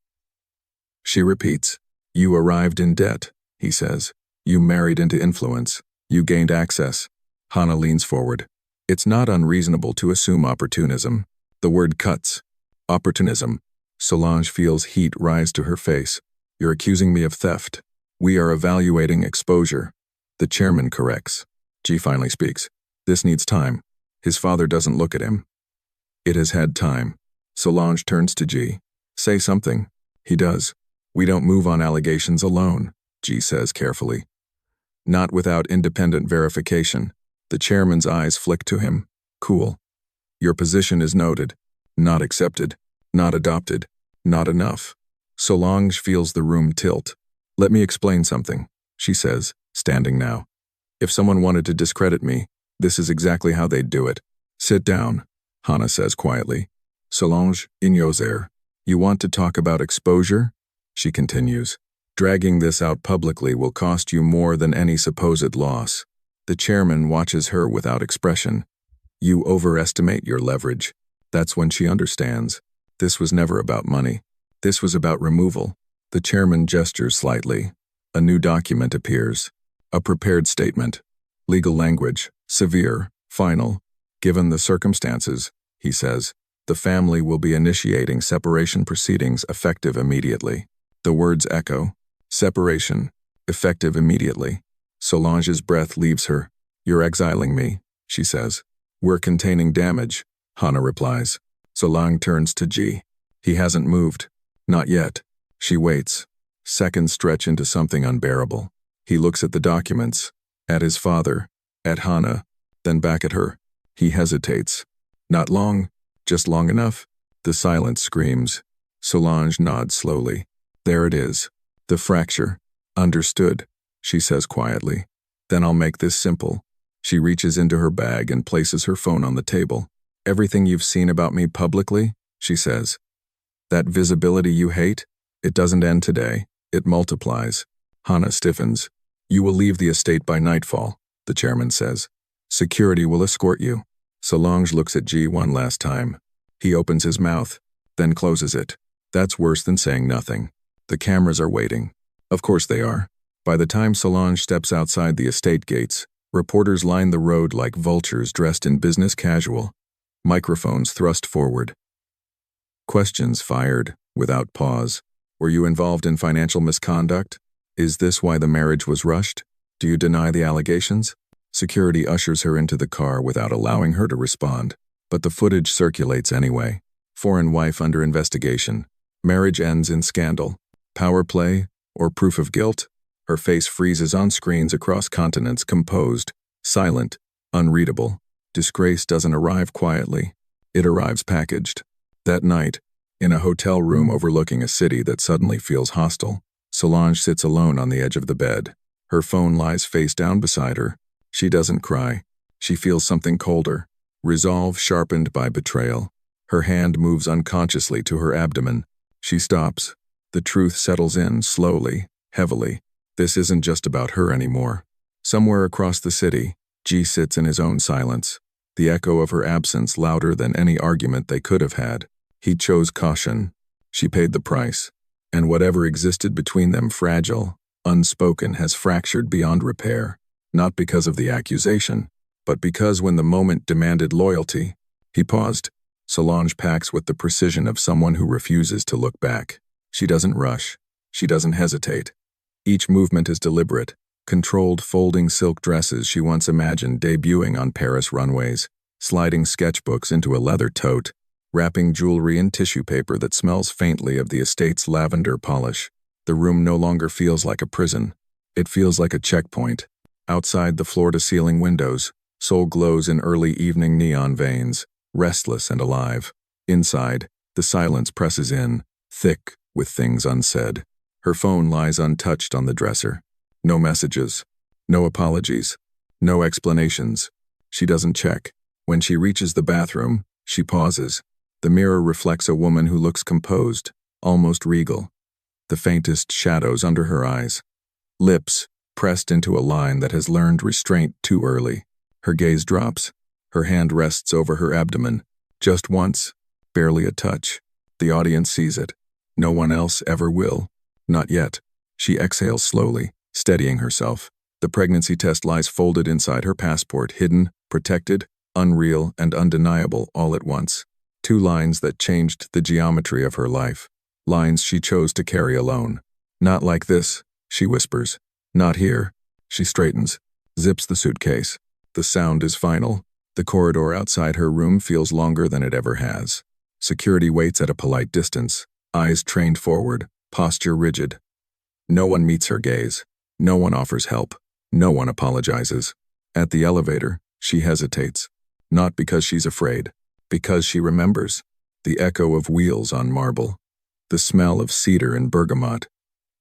She repeats. "You arrived in debt," he says. "You married into influence. You gained access." Hana leans forward. It's not unreasonable to assume opportunism. The word cuts. Opportunism. Solange feels heat rise to her face. You're accusing me of theft. We are evaluating exposure. The chairman corrects. G finally speaks. This needs time. His father doesn't look at him. It has had time. Solange turns to G. Say something. He does. We don't move on allegations alone, G says carefully. Not without independent verification. The chairman's eyes flick to him. Cool. Your position is noted. Not accepted. Not adopted. Not enough. Solange feels the room tilt. Let me explain something, she says, standing now. If someone wanted to discredit me, this is exactly how they'd do it. Sit down, Hannah says quietly. Solange, Ignozer, you want to talk about exposure? She continues. Dragging this out publicly will cost you more than any supposed loss. The chairman watches her without expression. You overestimate your leverage. That's when she understands. This was never about money. This was about removal. The chairman gestures slightly. A new document appears. A prepared statement. Legal language. Severe. Final. Given the circumstances, he says, the family will be initiating separation proceedings effective immediately. The words echo. Separation. Effective immediately. Solange's breath leaves her. You're exiling me, she says. We're containing damage, Hannah replies. Solange turns to G. He hasn't moved. Not yet. She waits. Seconds stretch into something unbearable. He looks at the documents, at his father, at Hannah, then back at her. He hesitates. Not long, just long enough. The silence screams. Solange nods slowly. There it is. The fracture. Understood, she says quietly. Then I'll make this simple. She reaches into her bag and places her phone on the table. Everything you've seen about me publicly, she says. That visibility you hate, it doesn't end today. It multiplies. Hannah stiffens. You will leave the estate by nightfall, the chairman says. Security will escort you. Solange looks at G one last time. He opens his mouth, then closes it. That's worse than saying nothing. The cameras are waiting. Of course they are. By the time Solange steps outside the estate gates, reporters line the road like vultures dressed in business casual. Microphones thrust forward. Questions fired, without pause. Were you involved in financial misconduct? Is this why the marriage was rushed? Do you deny the allegations? Security ushers her into the car without allowing her to respond. But the footage circulates anyway. Foreign wife under investigation. Marriage ends in scandal. Power play, or proof of guilt? Her face freezes on screens across continents, composed, silent, unreadable. Disgrace doesn't arrive quietly. It arrives packaged. That night, in a hotel room overlooking a city that suddenly feels hostile, Solange sits alone on the edge of the bed. Her phone lies face down beside her. She doesn't cry. She feels something colder. Resolve sharpened by betrayal. Her hand moves unconsciously to her abdomen. She stops. The truth settles in, slowly, heavily. This isn't just about her anymore. Somewhere across the city, G sits in his own silence. The echo of her absence louder than any argument they could have had. He chose caution. She paid the price. And whatever existed between them, fragile, unspoken, has fractured beyond repair. Not because of the accusation, but because when the moment demanded loyalty, he paused. Solange packs with the precision of someone who refuses to look back. She doesn't rush. She doesn't hesitate. Each movement is deliberate. Controlled folding silk dresses she once imagined debuting on Paris runways, sliding sketchbooks into a leather tote, wrapping jewelry in tissue paper that smells faintly of the estate's lavender polish. The room no longer feels like a prison. It feels like a checkpoint. Outside the floor-to-ceiling windows, Seoul glows in early evening neon veins, restless and alive. Inside, the silence presses in, thick with things unsaid. Her phone lies untouched on the dresser. No messages. No apologies. No explanations. She doesn't check. When she reaches the bathroom, she pauses. The mirror reflects a woman who looks composed, almost regal. The faintest shadows under her eyes. Lips pressed into a line that has learned restraint too early. Her gaze drops. Her hand rests over her abdomen. Just once. Barely a touch. The audience sees it. No one else ever will. Not yet. She exhales slowly, steadying herself. The pregnancy test lies folded inside her passport, hidden, protected, unreal and undeniable all at once. 2 lines that changed the geometry of her life. Lines she chose to carry alone. Not like this, she whispers. Not here. She straightens, zips the suitcase. The sound is final. The corridor outside her room feels longer than it ever has. Security waits at a polite distance, eyes trained forward, posture rigid. No one meets her gaze. No one offers help. No one apologizes. At the elevator, she hesitates. Not because she's afraid, because she remembers. The echo of wheels on marble. The smell of cedar and bergamot.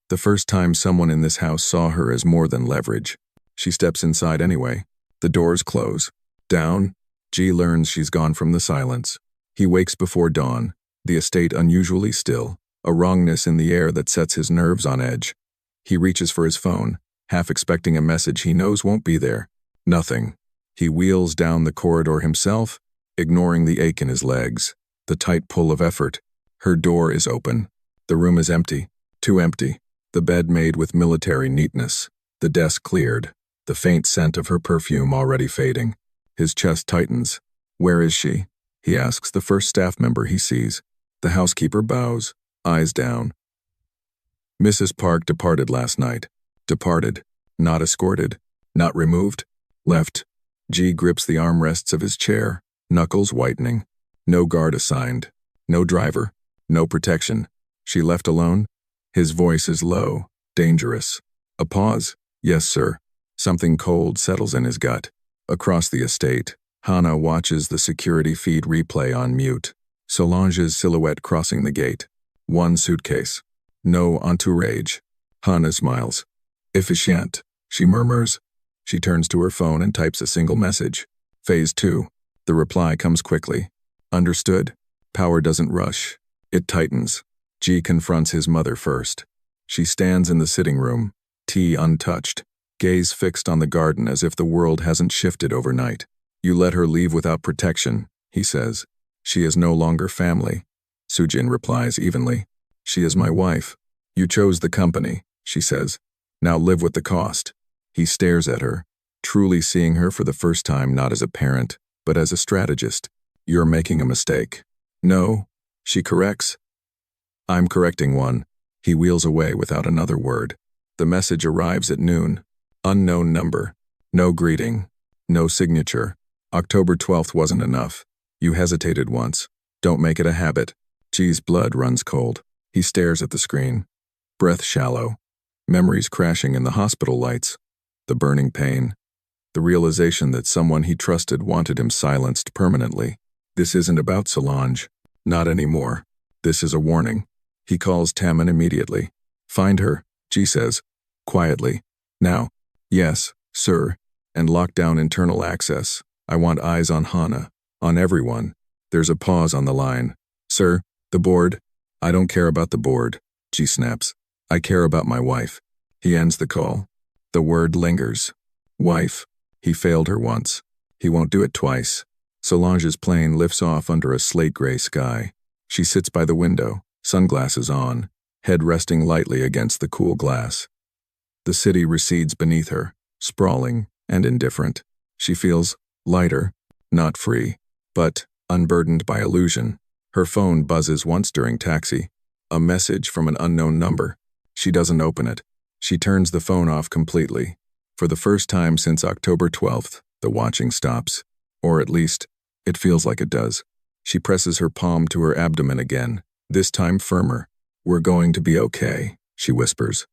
The first time someone in this house saw her as more than leverage. She steps inside anyway. The doors close. Down, G learns she's gone from the silence. He wakes before dawn, the estate unusually still, a wrongness in the air that sets his nerves on edge. He reaches for his phone, half expecting a message he knows won't be there. Nothing. He wheels down the corridor himself, ignoring the ache in his legs, the tight pull of effort. Her door is open. The room is empty, too empty. The bed made with military neatness, the desk cleared, the faint scent of her perfume already fading. His chest tightens. Where is she? He asks the first staff member he sees. The housekeeper bows, eyes down. Mrs. Park departed last night. Departed. Not escorted. Not removed. Left. G grips the armrests of his chair, knuckles whitening. No guard assigned. No driver. No protection. She left alone? His voice is low, dangerous. A pause. Yes, sir. Something cold settles in his gut. Across the estate, Hannah watches the security feed replay on mute. Solange's silhouette crossing the gate. 1 suitcase. No entourage. Hannah smiles. Efficient, she murmurs. She turns to her phone and types a single message. Phase 2. The reply comes quickly. Understood. Power doesn't rush. It tightens. G confronts his mother first. She stands in the sitting room, tea untouched, gaze fixed on the garden as if the world hasn't shifted overnight. You let her leave without protection, he says. She is no longer family. Sujin replies evenly. She is my wife. You chose the company, she says. Now live with the cost. He stares at her, truly seeing her for the first time not as a parent, but as a strategist. You're making a mistake. No, she corrects. I'm correcting one. He wheels away without another word. The message arrives at noon. Unknown number. No greeting. No signature. October 12th wasn't enough. You hesitated once. Don't make it a habit. G's blood runs cold. He stares at the screen. Breath shallow. Memories crashing in the hospital lights. The burning pain. The realization that someone he trusted wanted him silenced permanently. This isn't about Solange. Not anymore. This is a warning. He calls Tammin immediately. Find her, G says. Quietly. Now. Yes, sir. And lock down internal access. I want eyes on Hannah. On everyone. There's a pause on the line. Sir, the board. I don't care about the board, G snaps. I care about my wife. He ends the call. The word lingers. Wife. He failed her once. He won't do it twice. Solange's plane lifts off under a slate-gray sky. She sits by the window, sunglasses on, head resting lightly against the cool glass. The city recedes beneath her, sprawling and indifferent. She feels lighter, not free, but unburdened by illusion. Her phone buzzes once during taxi. A message from an unknown number. She doesn't open it. She turns the phone off completely. For the first time since October 12th, the watching stops. Or at least, it feels like it does. She presses her palm to her abdomen again, this time firmer. We're going to be okay, she whispers.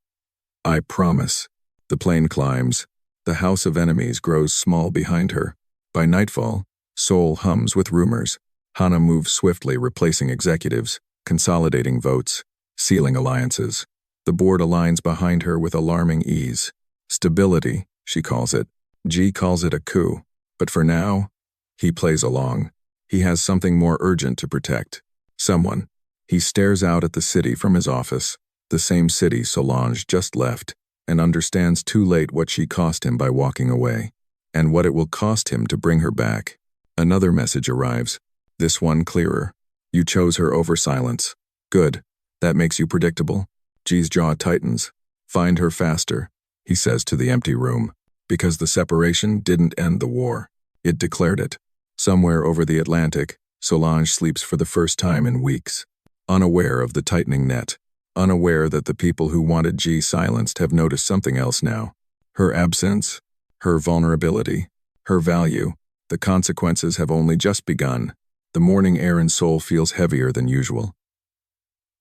I promise. The plane climbs. The house of enemies grows small behind her. By nightfall, Seoul hums with rumors. Hannah moves swiftly, replacing executives, consolidating votes, sealing alliances. The board aligns behind her with alarming ease. Stability, she calls it. G calls it a coup. But for now, he plays along. He has something more urgent to protect. Someone. He stares out at the city from his office, the same city Solange just left, and understands too late what she cost him by walking away, and what it will cost him to bring her back. Another message arrives, this one clearer. You chose her over silence. Good. That makes you predictable. G's jaw tightens. Find her faster, he says to the empty room, because the separation didn't end the war. It declared it. Somewhere over the Atlantic, Solange sleeps for the first time in weeks, unaware of the tightening net, unaware that the people who wanted G silenced have noticed something else now. Her absence, her vulnerability, her value, the consequences have only just begun. The morning air in Seoul feels heavier than usual.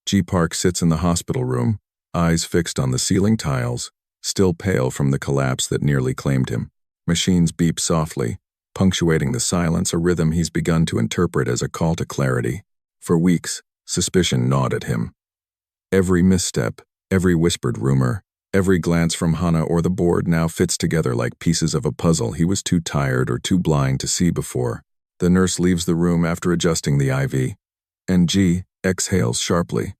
G Park sits in the hospital room, eyes fixed on the ceiling tiles, still pale from the collapse that nearly claimed him. Machines beep softly, punctuating the silence, a rhythm he's begun to interpret as a call to clarity. For weeks, suspicion gnawed at him. Every misstep, every whispered rumor, every glance from Hana or the board now fits together like pieces of a puzzle he was too tired or too blind to see before. The nurse leaves the room after adjusting the IV, and G exhales sharply.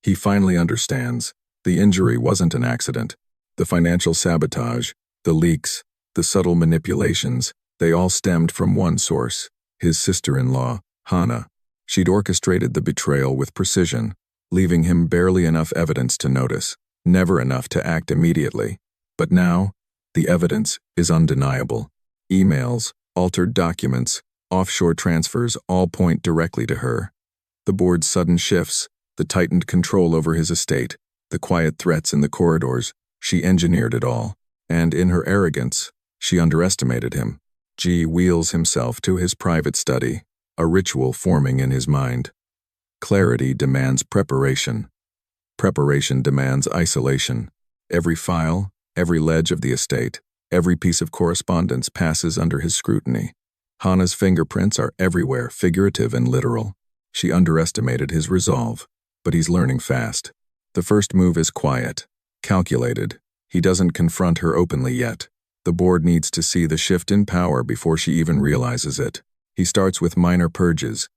He finally understands. The injury wasn't an accident. The financial sabotage, the leaks, the subtle manipulations, they all stemmed from one source, his sister-in-law, Hana. She'd orchestrated the betrayal with precision, leaving him barely enough evidence to notice, never enough to act immediately. But now, the evidence is undeniable. Emails, altered documents, offshore transfers all point directly to her. The board's sudden shifts, the tightened control over his estate, the quiet threats in the corridors, she engineered it all. And in her arrogance, she underestimated him. G wheels himself to his private study, a ritual forming in his mind. Clarity demands preparation. Preparation demands isolation. Every file, every ledge of the estate, every piece of correspondence passes under his scrutiny. Hana's fingerprints are everywhere, figurative and literal. She underestimated his resolve, but he's learning fast. The first move is quiet, calculated. He doesn't confront her openly yet. The board needs to see the shift in power before she even realizes it. He starts with minor purges,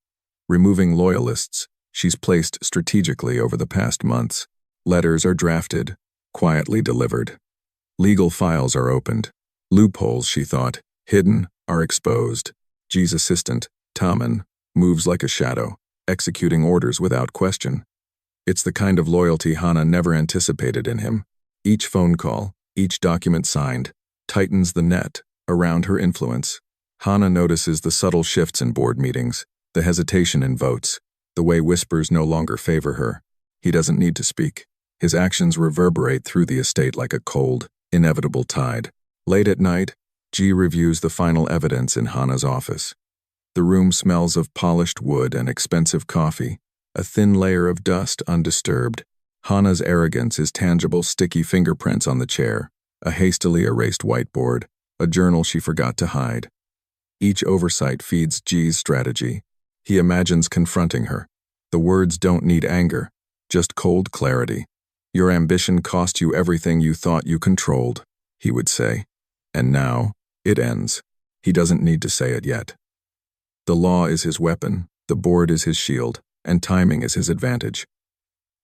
removing loyalists she's placed strategically over the past months. Letters are drafted, quietly delivered. Legal files are opened. Loopholes, she thought, hidden, are exposed. G's assistant, Taman, moves like a shadow, executing orders without question. It's the kind of loyalty Hana never anticipated in him. Each phone call, each document signed, tightens the net around her influence. Hana notices the subtle shifts in board meetings, the hesitation in votes, the way whispers no longer favor her. He doesn't need to speak. His actions reverberate through the estate like a cold, inevitable tide. Late at night, G reviews the final evidence in Hana's office. The room smells of polished wood and expensive coffee, a thin layer of dust undisturbed. Hana's arrogance is tangible, sticky fingerprints on the chair, a hastily erased whiteboard, a journal she forgot to hide. Each oversight feeds G's strategy. He imagines confronting her. The words don't need anger, just cold clarity. Your ambition cost you everything you thought you controlled, he would say. And now, it ends. He doesn't need to say it yet. The law is his weapon, the board is his shield, and timing is his advantage.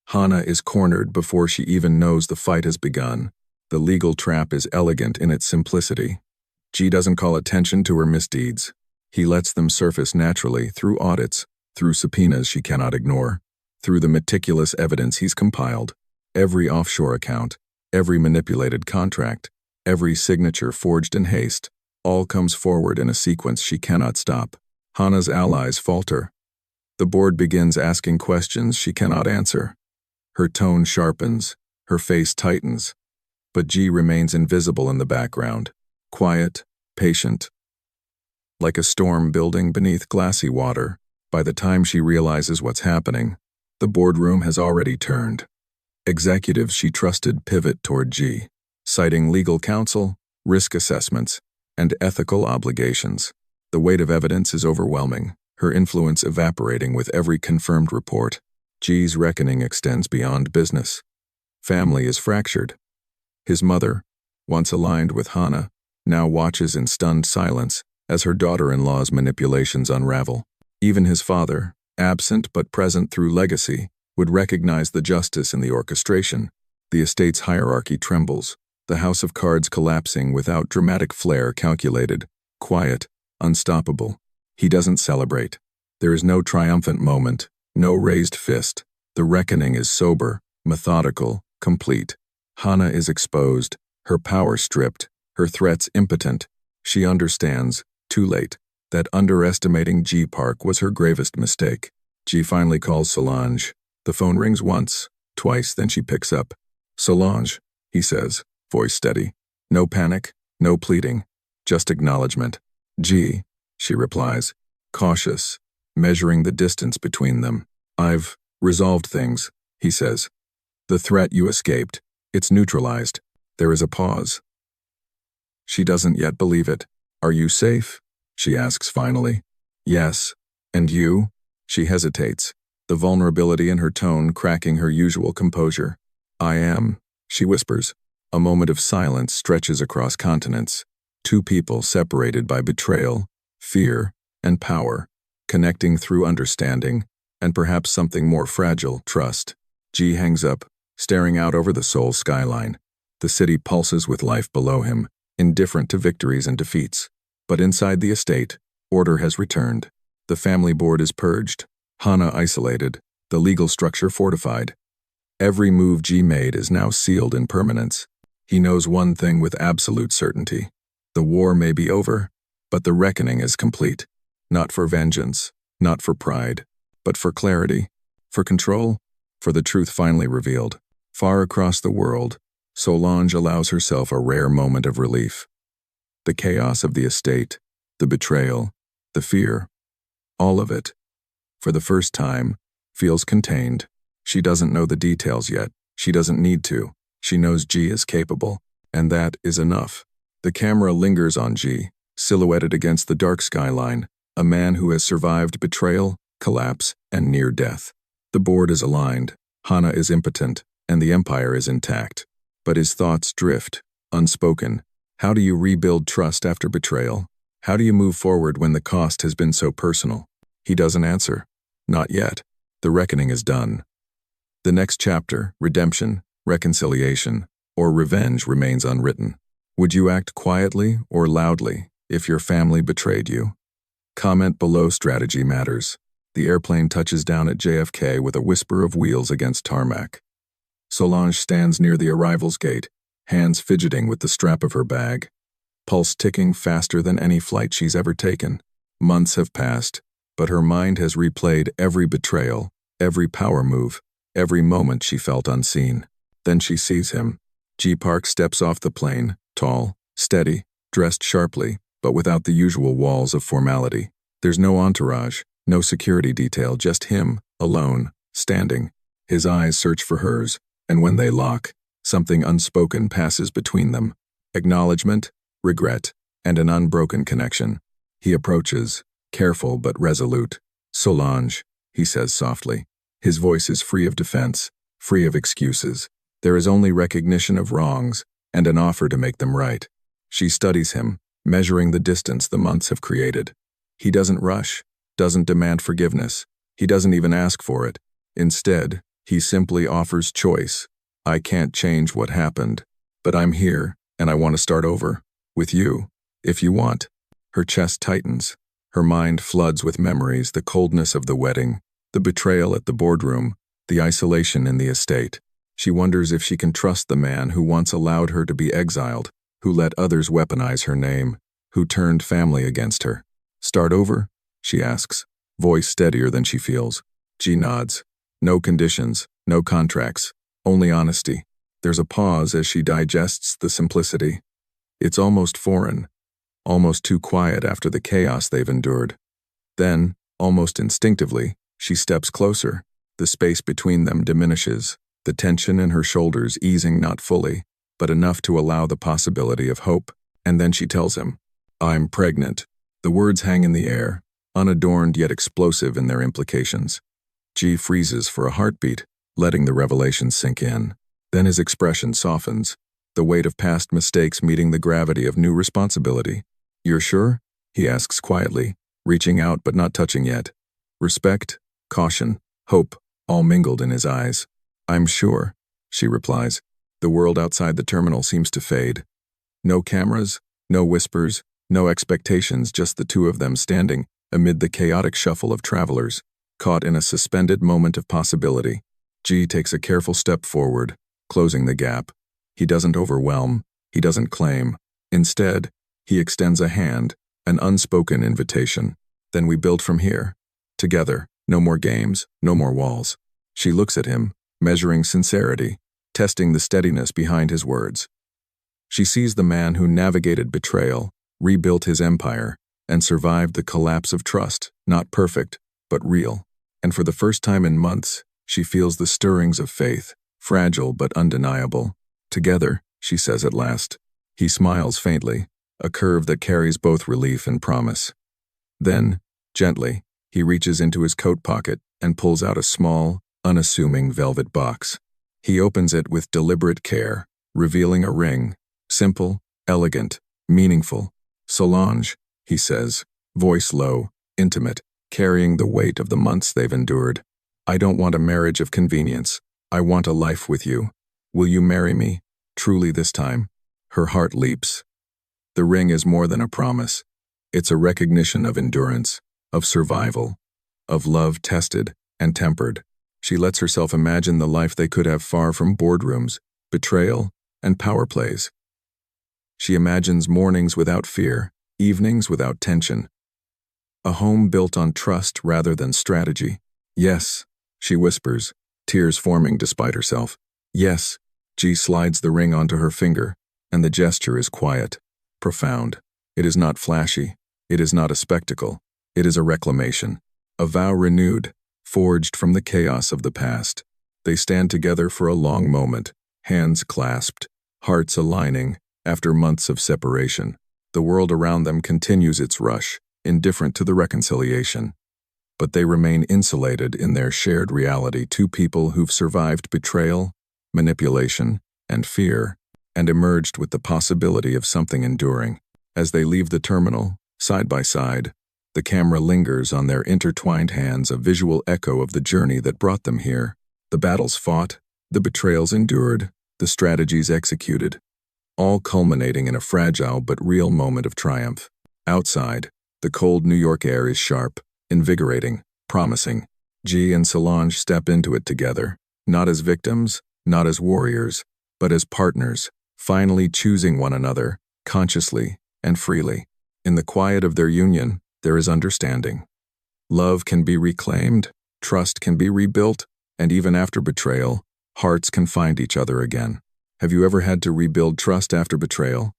Hana is cornered before she even knows the fight has begun. The legal trap is elegant in its simplicity. G doesn't call attention to her misdeeds. He lets them surface naturally through audits, through subpoenas she cannot ignore, through the meticulous evidence he's compiled. Every offshore account, every manipulated contract, every signature forged in haste, all comes forward in a sequence she cannot stop. Hana's allies falter. The board begins asking questions she cannot answer. Her tone sharpens, her face tightens, but G remains invisible in the background, quiet, patient. Like a storm building beneath glassy water, by the time she realizes what's happening, the boardroom has already turned. Executives she trusted pivot toward G, citing legal counsel, risk assessments, and ethical obligations. The weight of evidence is overwhelming, her influence evaporating with every confirmed report. G's reckoning extends beyond business. Family is fractured. His mother, once aligned with Hana, now watches in stunned silence as her daughter-in-law's manipulations unravel. Even his father, absent but present through legacy, would recognize the justice in the orchestration. The estate's hierarchy trembles, the house of cards collapsing without dramatic flair, calculated, quiet, unstoppable. He doesn't celebrate. There is no triumphant moment, no raised fist. The reckoning is sober, methodical, complete. Hana is exposed, her power stripped, her threats impotent. She understands, too late. that underestimating G Park was her gravest mistake. G finally calls Solange. The phone rings once, twice, then she picks up. "Solange," he says, voice steady. No panic, no pleading, just acknowledgement. "G," she replies, cautious, measuring the distance between them. "I've resolved things," he says. "The threat you escaped, it's neutralized." There is a pause. She doesn't yet believe it. "Are you safe?" she asks finally. "Yes. And you?" She hesitates, the vulnerability in her tone cracking her usual composure. "I am," she whispers. A moment of silence stretches across continents. Two people separated by betrayal, fear, and power, connecting through understanding, and perhaps something more fragile, trust. G hangs up, staring out over the Seoul skyline. The city pulses with life below him, indifferent to victories and defeats. But inside the estate, order has returned. The family board is purged, Hana isolated, the legal structure fortified. Every move G made is now sealed in permanence. He knows one thing with absolute certainty. The war may be over, but the reckoning is complete. Not for vengeance, not for pride, but for clarity, for control, for the truth finally revealed. Far across the world, Solange allows herself a rare moment of relief. The chaos of the estate, the betrayal, the fear, all of it, for the first time, feels contained. She doesn't know the details yet. She doesn't need to. She knows G is capable, and that is enough. The camera lingers on G, silhouetted against the dark skyline, a man who has survived betrayal, collapse, and near death. The board is aligned, Hana is impotent, and the empire is intact. But his thoughts drift, unspoken. How do you rebuild trust after betrayal? How do you move forward when the cost has been so personal? He doesn't answer. Not yet. The reckoning is done. The next chapter, redemption, reconciliation, or revenge, remains unwritten. Would you act quietly or loudly if your family betrayed you? Comment below. Strategy matters. The airplane touches down at JFK with a whisper of wheels against tarmac. Solange stands near the arrivals gate, hands fidgeting with the strap of her bag. Pulse ticking faster than any flight she's ever taken. Months have passed, but her mind has replayed every betrayal, every power move, every moment she felt unseen. Then she sees him. G Park steps off the plane, tall, steady, dressed sharply, but without the usual walls of formality. There's no entourage, no security detail, just him, alone, standing. His eyes search for hers, and when they lock, something unspoken passes between them. Acknowledgement, regret, and an unbroken connection. He approaches, careful but resolute. "Solange," he says softly. His voice is free of defense, free of excuses. There is only recognition of wrongs and an offer to make them right. She studies him, measuring the distance the months have created. He doesn't rush, doesn't demand forgiveness. He doesn't even ask for it. Instead, he simply offers choice. "I can't change what happened, but I'm here, and I want to start over. With you, if you want." Her chest tightens. Her mind floods with memories, the coldness of the wedding, the betrayal at the boardroom, the isolation in the estate. She wonders if she can trust the man who once allowed her to be exiled, who let others weaponize her name, who turned family against her. "Start over?" she asks, voice steadier than she feels. G nods. No conditions, no contracts, only honesty. There's a pause as she digests the simplicity. It's almost foreign, almost too quiet after the chaos they've endured. Then, almost instinctively, she steps closer. The space between them diminishes, the tension in her shoulders easing not fully, but enough to allow the possibility of hope. And then she tells him, "I'm pregnant." The words hang in the air, unadorned yet explosive in their implications. G freezes for a heartbeat, letting the revelation sink in. Then his expression softens, the weight of past mistakes meeting the gravity of new responsibility. "You're sure?" he asks quietly, reaching out but not touching yet. Respect, caution, hope, all mingled in his eyes. "I'm sure," she replies. The world outside the terminal seems to fade. No cameras, no whispers, no expectations, just the two of them standing amid the chaotic shuffle of travelers, caught in a suspended moment of possibility. G takes a careful step forward, closing the gap. He doesn't overwhelm, he doesn't claim. Instead, he extends a hand, an unspoken invitation. Then we build from here. Together, no more games, no more walls. She looks at him, measuring sincerity, testing the steadiness behind his words. She sees the man who navigated betrayal, rebuilt his empire, and survived the collapse of trust, not perfect, but real. And for the first time in months, she feels the stirrings of faith, fragile but undeniable. Together, she says at last. He smiles faintly, a curve that carries both relief and promise. Then, gently, he reaches into his coat pocket and pulls out a small, unassuming velvet box. He opens it with deliberate care, revealing a ring, simple, elegant, meaningful. Solange, he says, voice low, intimate, carrying the weight of the months they've endured. I don't want a marriage of convenience. I want a life with you. Will you marry me, truly this time? Her heart leaps. The ring is more than a promise. It's a recognition of endurance, of survival, of love tested and tempered. She lets herself imagine the life they could have far from boardrooms, betrayal, and power plays. She imagines mornings without fear, evenings without tension. A home built on trust rather than strategy. Yes, she whispers, tears forming despite herself. Yes, G slides the ring onto her finger, and the gesture is quiet, profound. It is not flashy. It is not a spectacle. It is a reclamation, a vow renewed, forged from the chaos of the past. They stand together for a long moment, hands clasped, hearts aligning, after months of separation. The world around them continues its rush, indifferent to the reconciliation. But they remain insulated in their shared reality, two people who've survived betrayal, manipulation, and fear, and emerged with the possibility of something enduring. As they leave the terminal, side by side, the camera lingers on their intertwined hands, a visual echo of the journey that brought them here. The battles fought, the betrayals endured, the strategies executed, all culminating in a fragile but real moment of triumph. Outside, the cold New York air is sharp, invigorating, promising. G and Solange step into it together, not as victims, not as warriors, but as partners, finally choosing one another, consciously and freely. In the quiet of their union, there is understanding. Love can be reclaimed, trust can be rebuilt, and even after betrayal, hearts can find each other again. Have you ever had to rebuild trust after betrayal?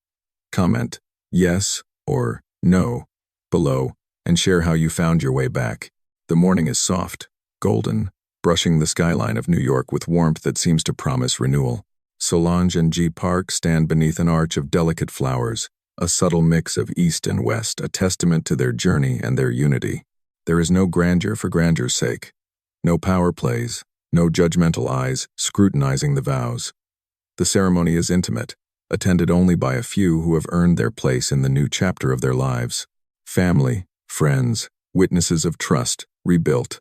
Comment yes or no below and share how you found your way back. The morning is soft, golden, brushing the skyline of New York with warmth that seems to promise renewal. Solange and G Park stand beneath an arch of delicate flowers, a subtle mix of east and west, a testament to their journey and their unity. There is no grandeur for grandeur's sake, no power plays, no judgmental eyes scrutinizing the vows. The ceremony is intimate, attended only by a few who have earned their place in the new chapter of their lives. Family, friends, witnesses of trust, rebuilt.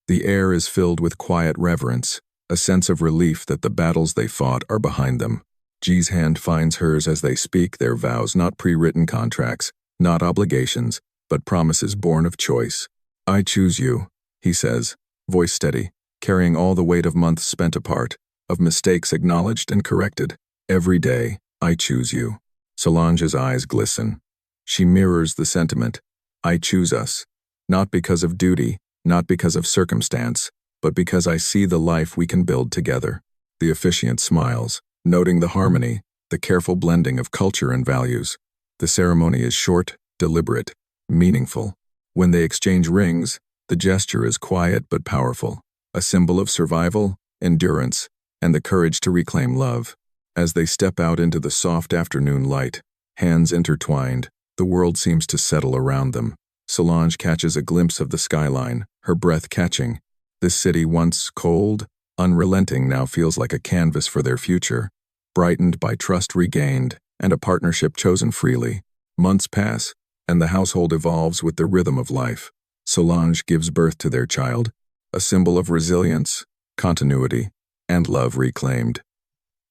The air is filled with quiet reverence, a sense of relief that the battles they fought are behind them. G's hand finds hers as they speak their vows, not pre-written contracts, not obligations, but promises born of choice. I choose you, he says, voice steady, carrying all the weight of months spent apart, of mistakes acknowledged and corrected. Every day, I choose you. Solange's eyes glisten. She mirrors the sentiment. I choose us, not because of duty, not because of circumstance, but because I see the life we can build together. The officiant smiles, noting the harmony, the careful blending of culture and values. The ceremony is short, deliberate, meaningful. When they exchange rings, the gesture is quiet but powerful, a symbol of survival, endurance, and the courage to reclaim love. As they step out into the soft afternoon light, hands intertwined, the world seems to settle around them. Solange catches a glimpse of the skyline, her breath catching. This city, once cold, unrelenting, now feels like a canvas for their future, brightened by trust regained and a partnership chosen freely. Months pass, and the household evolves with the rhythm of life. Solange gives birth to their child, a symbol of resilience, continuity, and love reclaimed.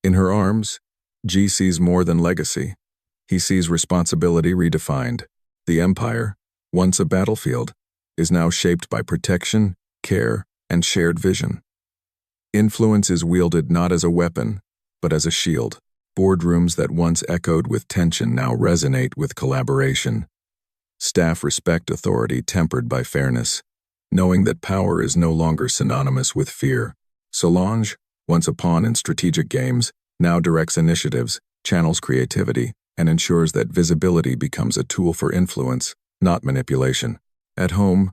In her arms, G sees more than legacy. He sees responsibility redefined. The empire, once a battlefield, is now shaped by protection, care, and shared vision. Influence is wielded not as a weapon, but as a shield. Boardrooms that once echoed with tension now resonate with collaboration. Staff respect authority tempered by fairness, knowing that power is no longer synonymous with fear. Solange, once a pawn in strategic games, now directs initiatives, channels creativity, and ensures that visibility becomes a tool for influence, not manipulation. At home,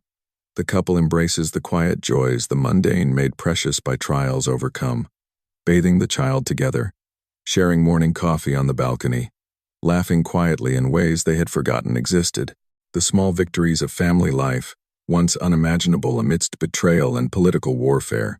the couple embraces the quiet joys the mundane made precious by trials overcome, bathing the child together, sharing morning coffee on the balcony, laughing quietly in ways they had forgotten existed. The small victories of family life, once unimaginable amidst betrayal and political warfare,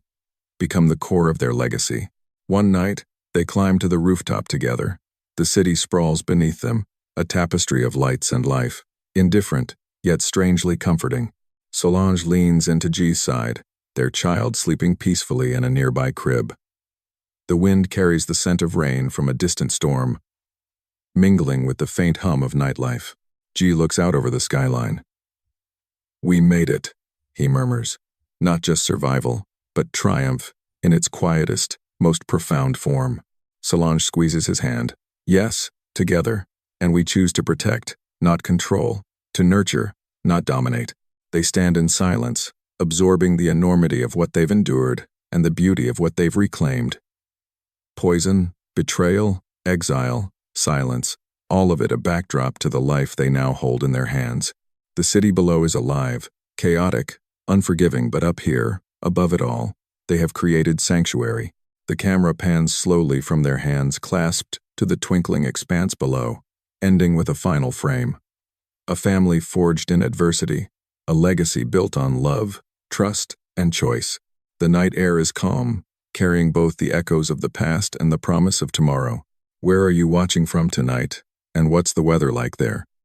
become the core of their legacy. One night, they climb to the rooftop together. The city sprawls beneath them, a tapestry of lights and life, indifferent, yet strangely comforting. Solange leans into G's side, their child sleeping peacefully in a nearby crib. The wind carries the scent of rain from a distant storm, mingling with the faint hum of nightlife. G looks out over the skyline. "We made it," he murmurs. Not just survival, but triumph, in its quietest, most profound form. Solange squeezes his hand. "Yes, together, and we choose to protect, not control, to nurture, not dominate." They stand in silence, absorbing the enormity of what they've endured and the beauty of what they've reclaimed. Poison, betrayal, exile, silence, all of it a backdrop to the life they now hold in their hands. The city below is alive, chaotic, unforgiving, but up here, above it all, they have created sanctuary. The camera pans slowly from their hands clasped to the twinkling expanse below, ending with a final frame. A family forged in adversity, a legacy built on love, trust, and choice. The night air is calm, carrying both the echoes of the past and the promise of tomorrow. Where are you watching from tonight, and what's the weather like there?